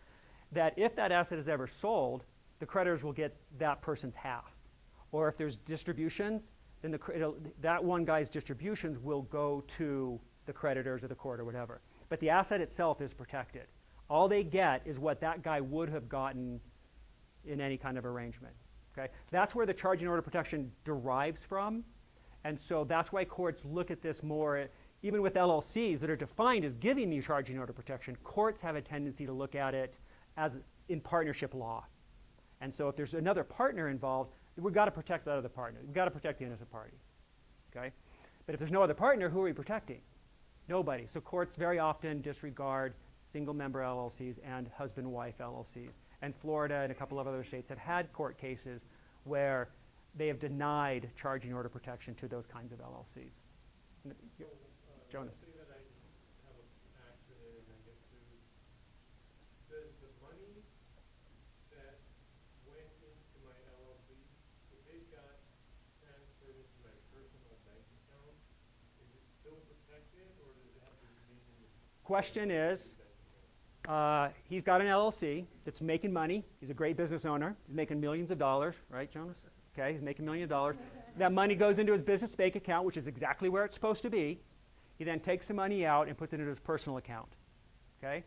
that if that asset is ever sold, the creditors will get that person's half. Or if there's distributions, then that one guy's distributions will go to the creditors or the court or whatever. But the asset itself is protected. All they get is what that guy would have gotten in any kind of arrangement. Okay? That's where the charging order protection derives from. And so that's why courts look at this more, even with LLCs that are defined as giving you charging order protection, courts have a tendency to look at it as in partnership law. And so if there's another partner involved, we've got to protect that other partner. We've got to protect the innocent party. Okay? But if there's no other partner, who are we protecting? Nobody. So courts very often disregard single-member LLCs and husband-wife LLCs. And Florida and a couple of other states have had court cases where they have denied charging order protection to those kinds of LLCs. So, Jonas. say that I have an accident and I get sued. Does the money that went into my LLC, if it got transferred into my personal bank account, is it still protected, or does it have to remain in the Question is, bank account? he's got an LLC that's making money. He's a great business owner. He's making millions of dollars, right, Jonas? Okay, he's making millions of dollars. That money goes into his business bank account, which is exactly where it's supposed to be. He then takes the money out and puts it into his personal account. Okay?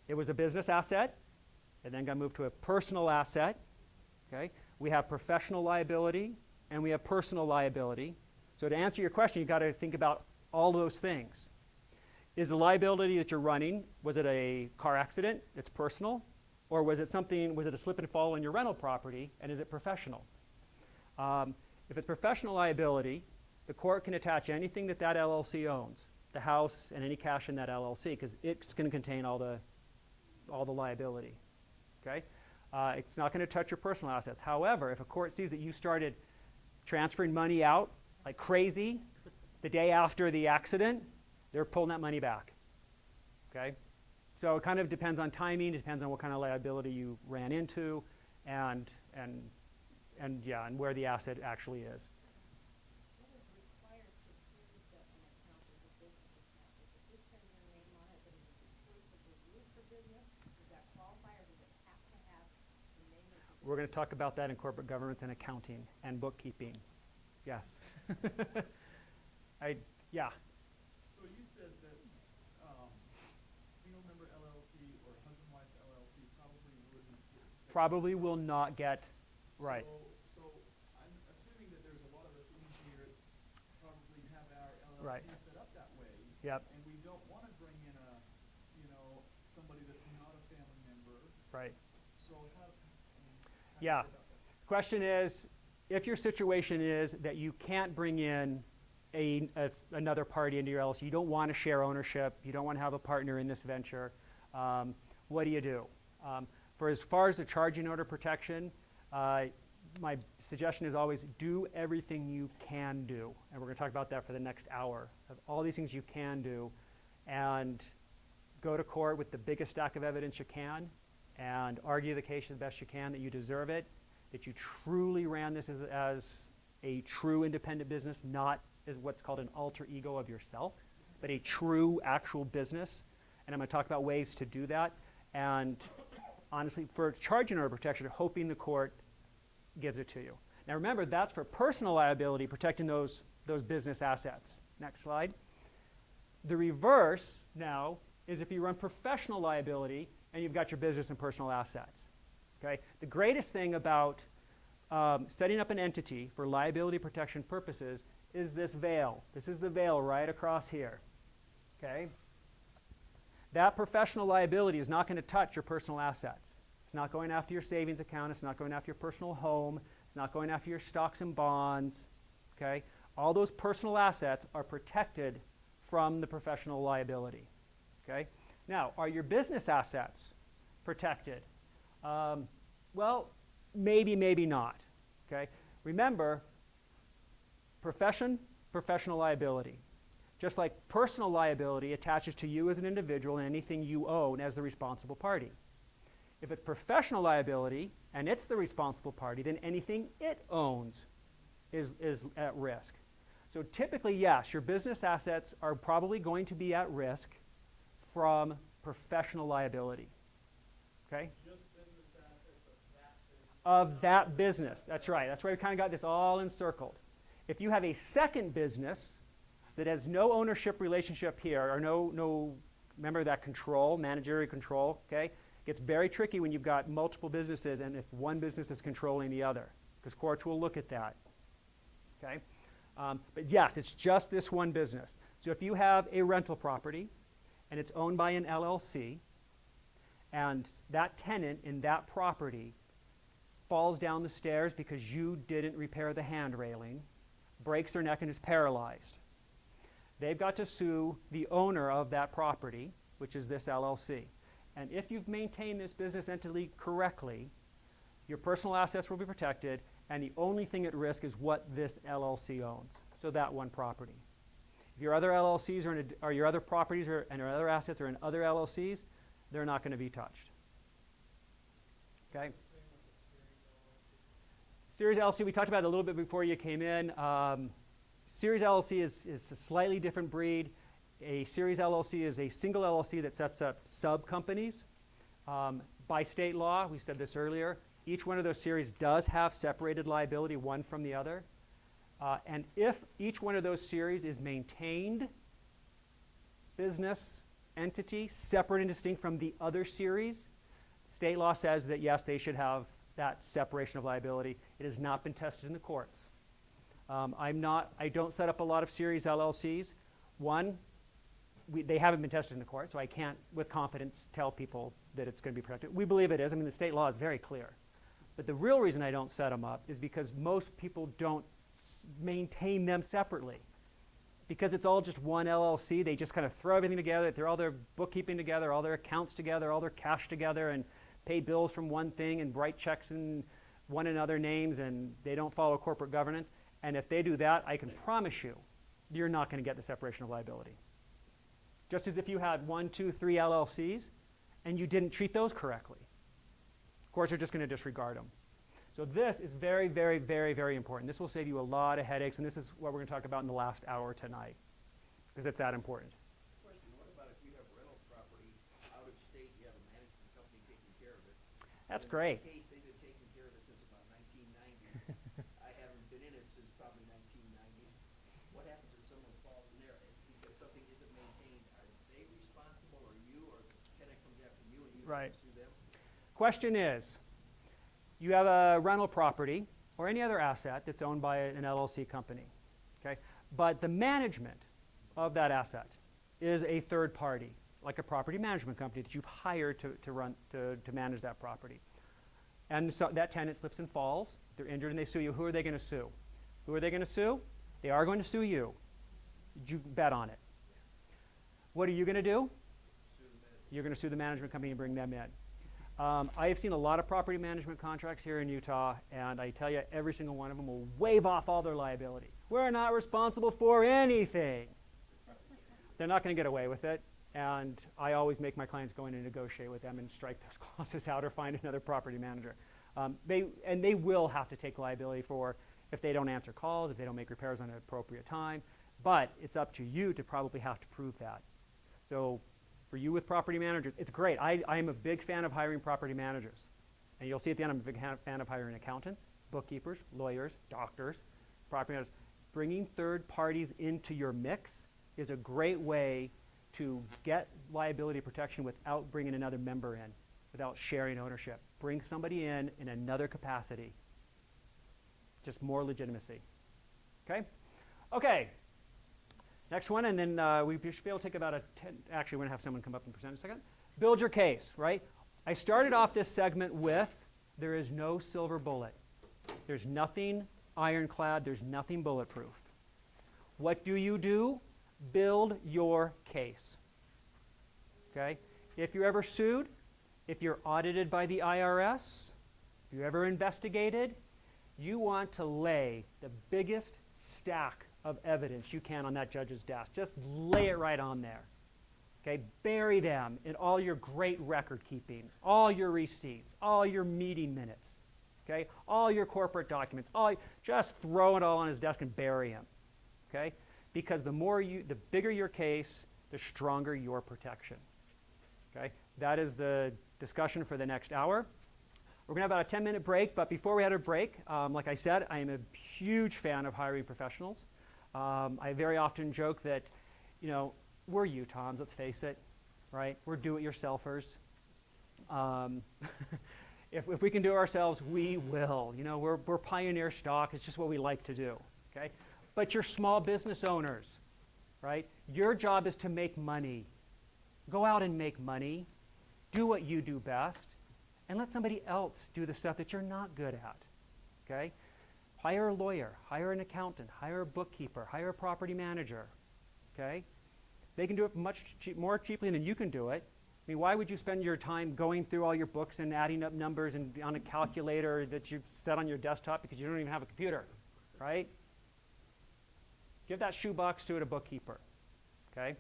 It was a business asset. It then got moved to a personal asset. Okay? We have professional liability and we have personal liability. So to answer your question, you've got to think about all those things. Is the liability that you're running, was it a car accident? It's personal. Or was it a slip and fall on your rental property, and is it professional? If it's professional liability, the court can attach anything that that LLC owns, the house and any cash in that LLC, because it's going to contain all the liability. Okay? It's not going to touch your personal assets. However, if a court sees that you started transferring money out like crazy the day after the accident, they're pulling that money back. Okay? So it kind of depends on timing, it depends on what kind of liability you ran into, and where the asset actually is. What is required to prove that an account is a business account? If it just says your name on it, but it's exclusively used for business, does that qualify, or does it have to have the name of the business? We're going to talk about that in corporate governance and accounting and bookkeeping. Yes. Yeah. So you said that single member LLC or husband wife LLC probably wouldn't get. Probably will not get, right. So I'm assuming that there's a lot of us in here probably have our LLC Right. set up that way. Yep. And we don't want to bring in somebody that's not a family member. Right. So how do Yeah. you go about that? Question is, if your situation is that you can't bring in another party into your LLC, you don't want to share ownership, you don't want to have a partner in this venture, what do you do? For as far as the charging order protection, my suggestion is always do everything you can do. And we're going to talk about that for the next hour. Of all these things you can do, and go to court with the biggest stack of evidence you can, and argue the case the best you can that you deserve it, that you truly ran this as a true independent business, not as what's called an alter ego of yourself, but a true actual business. And I'm going to talk about ways to do that. And honestly, for charging order protection, hoping the court gives it to you. Now remember, that's for personal liability, protecting those business assets. Next slide. The reverse now is if you run professional liability and you've got your business and personal assets. Okay? The greatest thing about setting up an entity for liability protection purposes is this veil. This is the veil right across here. Okay? That professional liability is not going to touch your personal assets. It's not going after your savings account. It's not going after your personal home. It's not going after your stocks and bonds. Okay? All those personal assets are protected from the professional liability. Okay? Now, are your business assets protected? Well, maybe, maybe not. Okay? Remember, professional liability. Just like personal liability attaches to you as an individual and anything you own as the responsible party. If it's professional liability and it's the responsible party, then anything it owns is at risk. So typically, yes, your business assets are probably going to be at risk from professional liability. Okay? Just business assets Of that business. That's right. That's why we kind of got this all encircled. If you have a second business that has no ownership relationship here, or no remember that control, managerial control, okay? It gets very tricky when you've got multiple businesses and if one business is controlling the other, because courts will look at that, okay? But yes, it's just this one business. So if you have a rental property and it's owned by an LLC, and that tenant in that property falls down the stairs because you didn't repair the hand railing, breaks their neck and is paralyzed, they've got to sue the owner of that property, which is this LLC. And if you've maintained this business entity correctly, your personal assets will be protected, and the only thing at risk is what this LLC owns, so that one property. If your other LLCs or your other properties and your other assets are in other LLCs, they're not going to be touched. Okay? Series LLC, we talked about it a little bit before you came in. Series LLC is a slightly different breed. A Series LLC is a single LLC that sets up sub-companies. By state law, we said this earlier, each one of those series does have separated liability, one from the other. And if each one of those series is maintained business entity, separate and distinct from the other series, state law says that yes, they should have that separation of liability. It has not been tested in the courts. I don't set up a lot of series LLCs. One, they haven't been tested in the court, so I can't with confidence tell people that it's going to be protected. We believe it is. I mean, the state law is very clear. But the real reason I don't set them up is because most people don't maintain them separately. Because it's all just one LLC, they just kind of throw everything together, throw all their bookkeeping together, all their accounts together, all their cash together, and pay bills from one thing and write checks in one another names, and they don't follow corporate governance. And if they do that, I can promise you, you're not going to get the separation of liability. Just as if you had 1, 2, 3 LLCs, and you didn't treat those correctly. Courts are just going to disregard them. So this is very, very, very, very important. This will save you a lot of headaches, and this is what we're going to talk about in the last hour tonight, because it's that important. Question, what about if you have rental property out of state, you have a management company taking care of it? That's In great. that case, they've been taking care of it since about 1990. I haven't been in it since probably 1990. What happens if someone falls in there because something isn't maintained? Are they responsible, or you, or the tenant comes after you and you have Right. to sue them? Question is, you have a rental property or any other asset that's owned by an LLC company, okay? But the management of that asset is a third party, like a property management company that you've hired to manage that property. And so that tenant slips and falls, they're injured, and they sue you. Who are they going to sue? Who are they going to sue? They are going to sue you. You bet on it. What are you going to do? You're going to sue the management company and bring them in. I have seen a lot of property management contracts here in Utah, and I tell you, every single one of them will waive off all their liability. We're not responsible for anything. They're not going to get away with it, and I always make my clients go in and negotiate with them and strike those clauses out or find another property manager. They will have to take liability for if they don't answer calls, if they don't make repairs on an appropriate time, but it's up to you to probably have to prove that. So for you with property managers, it's great. I am a big fan of hiring property managers. And you'll see at the end, I'm a big fan of hiring accountants, bookkeepers, lawyers, doctors, property managers. Bringing third parties into your mix is a great way to get liability protection without bringing another member in, without sharing ownership. Bring somebody in another capacity. Just more legitimacy. Okay? Okay. Next one, and then we should be able to take about a 10, actually we're going to have someone come up and present in a second. Build your case, right? I started off this segment with, there is no silver bullet. There's nothing ironclad, there's nothing bulletproof. What do? Build your case. Okay? If you're ever sued, if you're audited by the IRS, if you're ever investigated, you want to lay the biggest stack of evidence you can on that judge's desk. Just lay it right on there. Okay, bury them in all your great record keeping, all your receipts, all your meeting minutes, okay, all your corporate documents, just throw it all on his desk and bury him, okay? Because the bigger your case, the stronger your protection, okay? That is the discussion for the next hour. We're going to have about a 10-minute break, but before we had a break, like I said, I am a huge fan of hiring professionals. I very often joke that, you know, we're Utahns, let's face it, right? We're do-it-yourselfers. If we can do it ourselves, we will. You know, we're pioneer stock. It's just what we like to do, okay? But you're small business owners, right? Your job is to make money. Go out and make money. Do what you do best. And let somebody else do the stuff that you're not good at, okay? Hire a lawyer, hire an accountant, hire a bookkeeper, hire a property manager, okay? They can do it much more cheaply than you can do it. I mean, why would you spend your time going through all your books and adding up numbers and on a calculator that you've set on your desktop because you don't even have a computer, right? Give that shoebox to a bookkeeper, okay?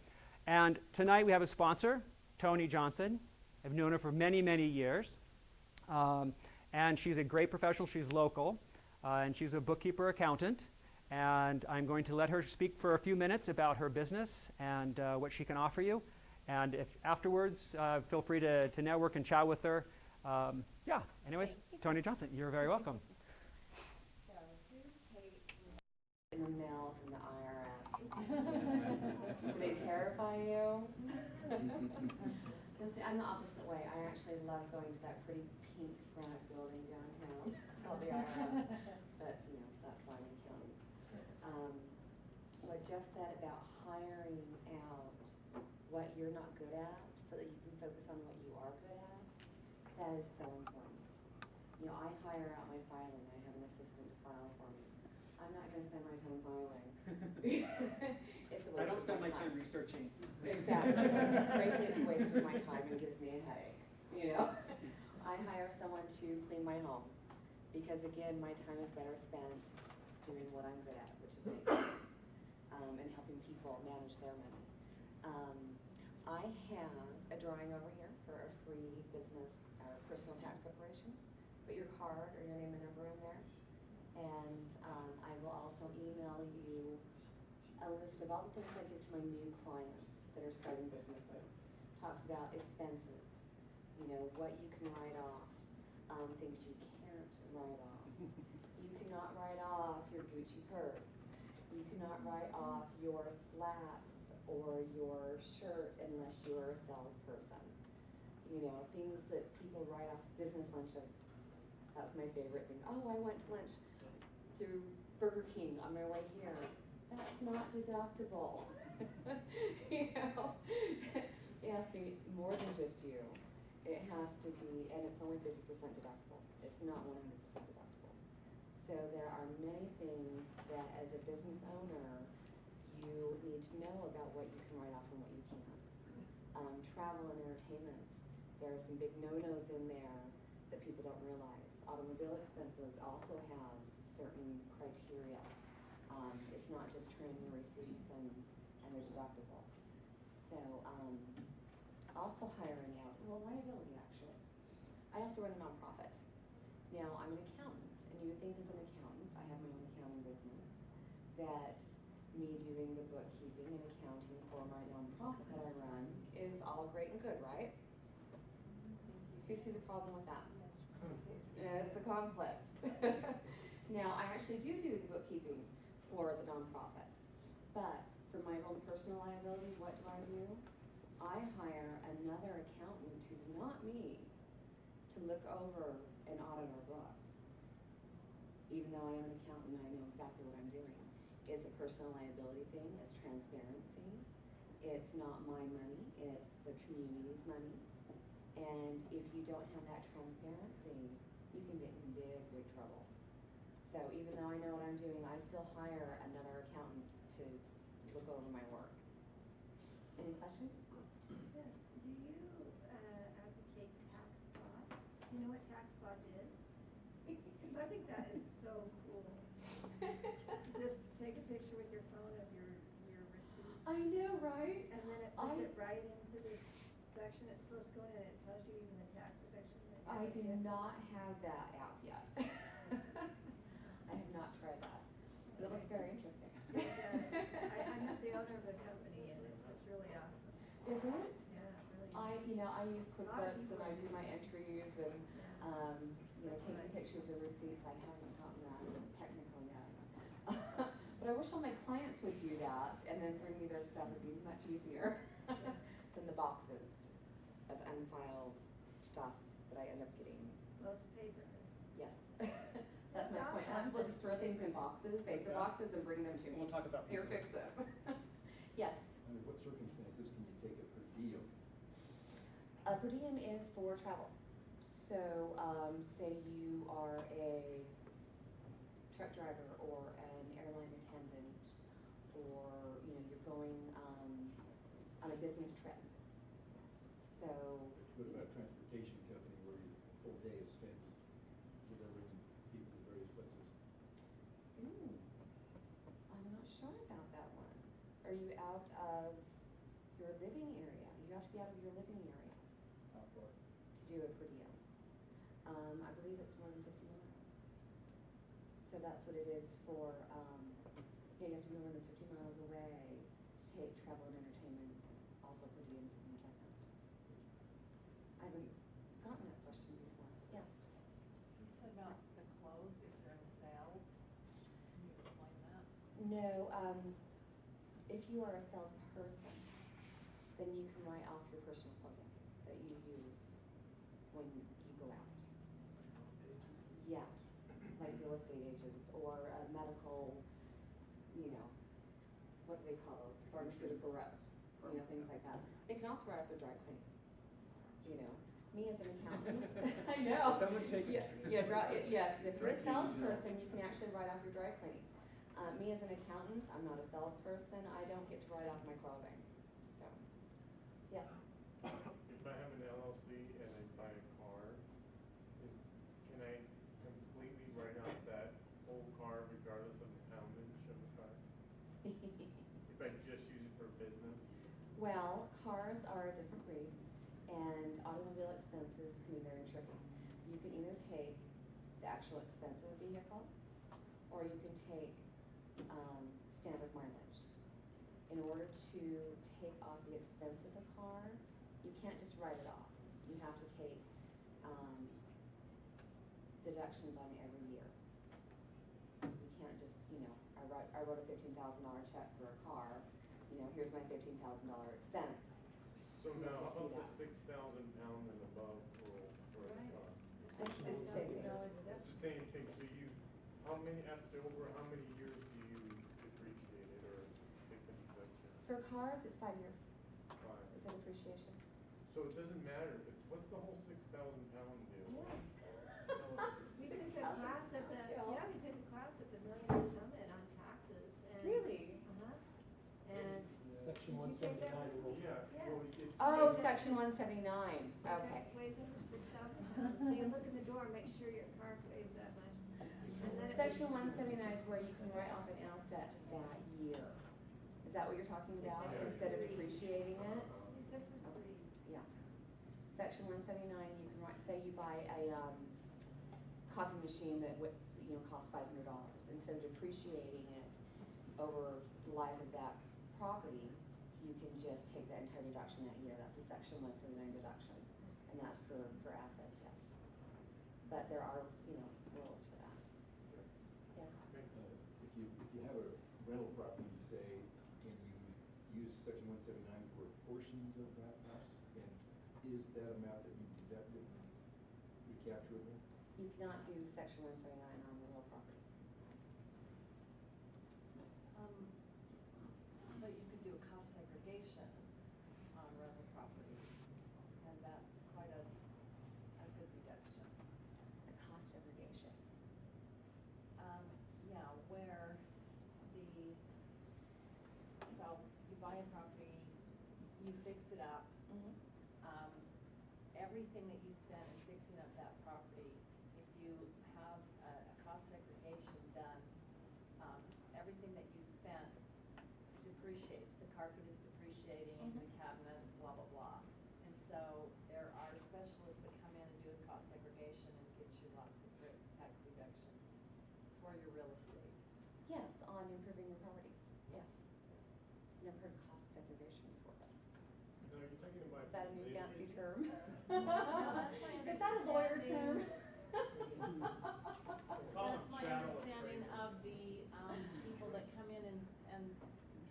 And tonight we have a sponsor, Tony Johnson. I've known her for many, many years. And she's a great professional. She's local. And she's a bookkeeper accountant. And I'm going to let her speak for a few minutes about her business and what she can offer you. And if afterwards, feel free to network and chat with her. Yeah, anyways, Tony Johnson, you're very welcome. So, who's Kate in the mail from the IRS? Do they terrify you? See, I'm the opposite way. I actually love going to that pretty pink granite building downtown called the IRS. But, you know, that's why I'm accounting. What Jeff said about hiring out what you're not good at so that you can focus on what you are good at, that is so important. You know, I hire out my filing. I have an assistant to file for me. I'm not going to spend my time filing. It's a waste I don't of spend my my time researching. Exactly. Frankly, it's a waste of my time and gives me a headache. You know, I hire someone to clean my home because, again, my time is better spent doing what I'm good at, which is making and helping people manage their money. I have a drawing over here for a free business or personal tax preparation. Put your card or your name and number in there. And I will also email you a list of all the things I give to my new clients that are starting businesses. Talks about expenses, you know, what you can write off, things you can't write off. You cannot write off your Gucci purse. You cannot write off your slacks or your shirt unless you're a salesperson. You know, things that people write off, business lunches. That's my favorite thing. Oh, I went to lunch through Burger King on my way here. That's not deductible. You know, it has to be more than just you. It has to be, and it's only 50% deductible. It's not 100% deductible. So there are many things that as a business owner, you need to know about what you can write off and what you can't. Travel and entertainment. There are some big no-nos in there that people don't realize. Automobile expenses also have certain criteria. It's not just turning your receipts and they're deductible. So also hiring out, well, liability actually. I also run a nonprofit. Now I'm an accountant, and you would think as an accountant, I have my own accounting business, that me doing the bookkeeping and accounting for my nonprofit that I run is all great and good, right? Who sees a problem with that? It's a conflict. Now, I actually do the bookkeeping for the nonprofit, but for my own personal liability, what do? I hire another accountant who's not me to look over and audit our books. Even though I am an accountant, I know exactly what I'm doing. It's a personal liability thing, it's transparency. It's not my money, it's the community's money. And if you don't have that transparency, you can get in big, big trouble. So even though I know what I'm doing, I still hire another accountant to look over my work. Any questions? Yes, do you advocate tax I know, right? And then it puts it right into this section it's supposed to go in, and it tells you even the tax deduction that you're I gonna do get. not have that app yet. I have not tried that, but it looks very interesting. I met the owner of the company, and it's really awesome. Is it? Yeah, it really is. I use A lot of QuickBooks and I do people my use it. entries and, That's taking nice. pictures of receipts. I haven't gotten that technical yet. But I wish all my clients would do that and then bring me their stuff. It'd be much easier than the boxes of unfiled stuff that I end up getting. Well, it's paper. Yes. That's my point. A lot of people just throw things in boxes, paper boxes, and bring them to me. We'll talk about Here, paper. fix this. Yes. Under what circumstances can you take a per diem? A per diem is for travel. So, say you are a truck driver or an airline attendant, or, you're going, on a business trip. So, What about a transportation company where your whole day is spent just delivering people to various places? I'm not sure about that one. Are you out of your living area? You have to be out of your living area How far? to do a per diem. I believe it's more than 50 miles. So that's what it is for, you have to be more than 50 miles away to take travel and entertainment, also per diems and things like that. I haven't gotten that question before. Yes? You said about the clothes, if you're in sales, can you explain that? No, if you are a salesperson, then you can write off your personal clothing that you use when you go out. Yes, like real estate agents or medical, what do they call those? Pharmaceutical reps, things like that. They can also write off their dry cleaning. Me as an accountant, I know. Someone take it. Yes, if you're a Dry cleaning. salesperson, you can actually write off your dry cleaning. Me as an accountant, I'm not a salesperson, I don't get to write off my clothing, so, yes. If I have an LLC and I buy a car, can I completely write off that whole car regardless of the poundage of the car? If I just use it for business? Well, cars are a different breed, and automobile expenses can be very tricky. You can either take the actual expense of a vehicle, or you can take standard mileage. In order to take off the expense of the car, you can't just write it off. You have to take deductions on it every year. You can't just, I wrote a $15,000 check for a car, here's my $15,000 expense. So You now, just how do about the that. 6,000 pound and above rule for a Right. car? It's the same thing. It's the same thing, so after over how many years do you depreciate it or take the deduction? For cars, it's 5 years. Five. It's a depreciation. So it doesn't matter if what's the whole 6,000 pound deal? We took a class at the, we took a class at the Millionaire Summit on taxes and. Really? Uh-huh. And. Section Did you take that? 179 rule. Yeah, Yeah. well, it's. Oh, section 179, okay. Weighs over 6,000 pounds, so you look in the door and make sure your car weighs that much. And then it Section was- 179 is where you can write off an asset that year. Is that what you're talking about, Yeah. instead of depreciating it? They said for free. Yeah. Section 179, you can write, say you buy a copy machine that would, costs $500. Instead of depreciating it over the life of that property, you can just take that entire deduction that year. That's a section 179 deduction. And that's for assets, yes. But there are, rules for that. Yes? If you have a rental property, say, and you use section 179 for portions of that house, and is that amount that you deducted recapturable? You cannot do section 179 on the real property. But you could do a cost segregation on rental properties, and that's quite a good reduction. A cost segregation. Yeah, where so you buy a property, you fix it up, everything that you spend in fixing up that property, if you have a cost segregation done, everything that you spent depreciates. The carpet is depreciating, and the cabinets, blah, blah, blah. And so there are specialists that come in and do a cost segregation and get you lots of great tax deductions for your real estate. Yes, on improving your properties, yes. Never heard cost segregation before. So you're talking about. Is that a new fancy term? No, that's my Is that a lawyer term? That's my understanding of the, people that come in and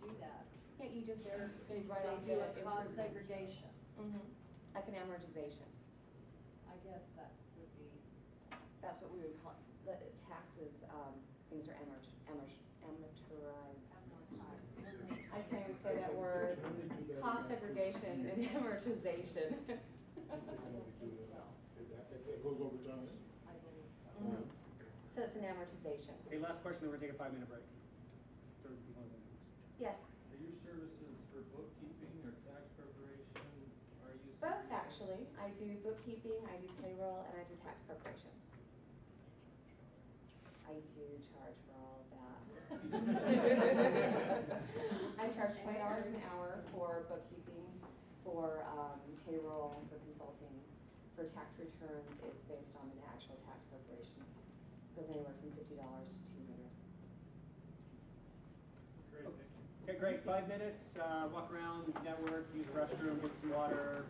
do that. Yeah, you just, They're, they they write off do the a cost improvements. segregation. Like an amortization. I guess that would be, That's what we would call, the taxes, things are amortized. I can't even say that word. Cost segregation and amortization. I think so. That goes over time? I believe so. So it's an amortization. Okay, last question, then we're gonna take a 5-minute break. Third one of the news. Yes, Are your services for bookkeeping or tax preparation, are you? both actually. I do bookkeeping, I do payroll, and I do tax preparation. I do charge for all of that. I charge $20 an hour for bookkeeping, for payroll, for consulting. For tax returns, it's based on the actual tax preparation. It goes anywhere from $50 to $200. Great, thank you. Okay, great, 5 minutes, walk around, network, use the restroom, get some water.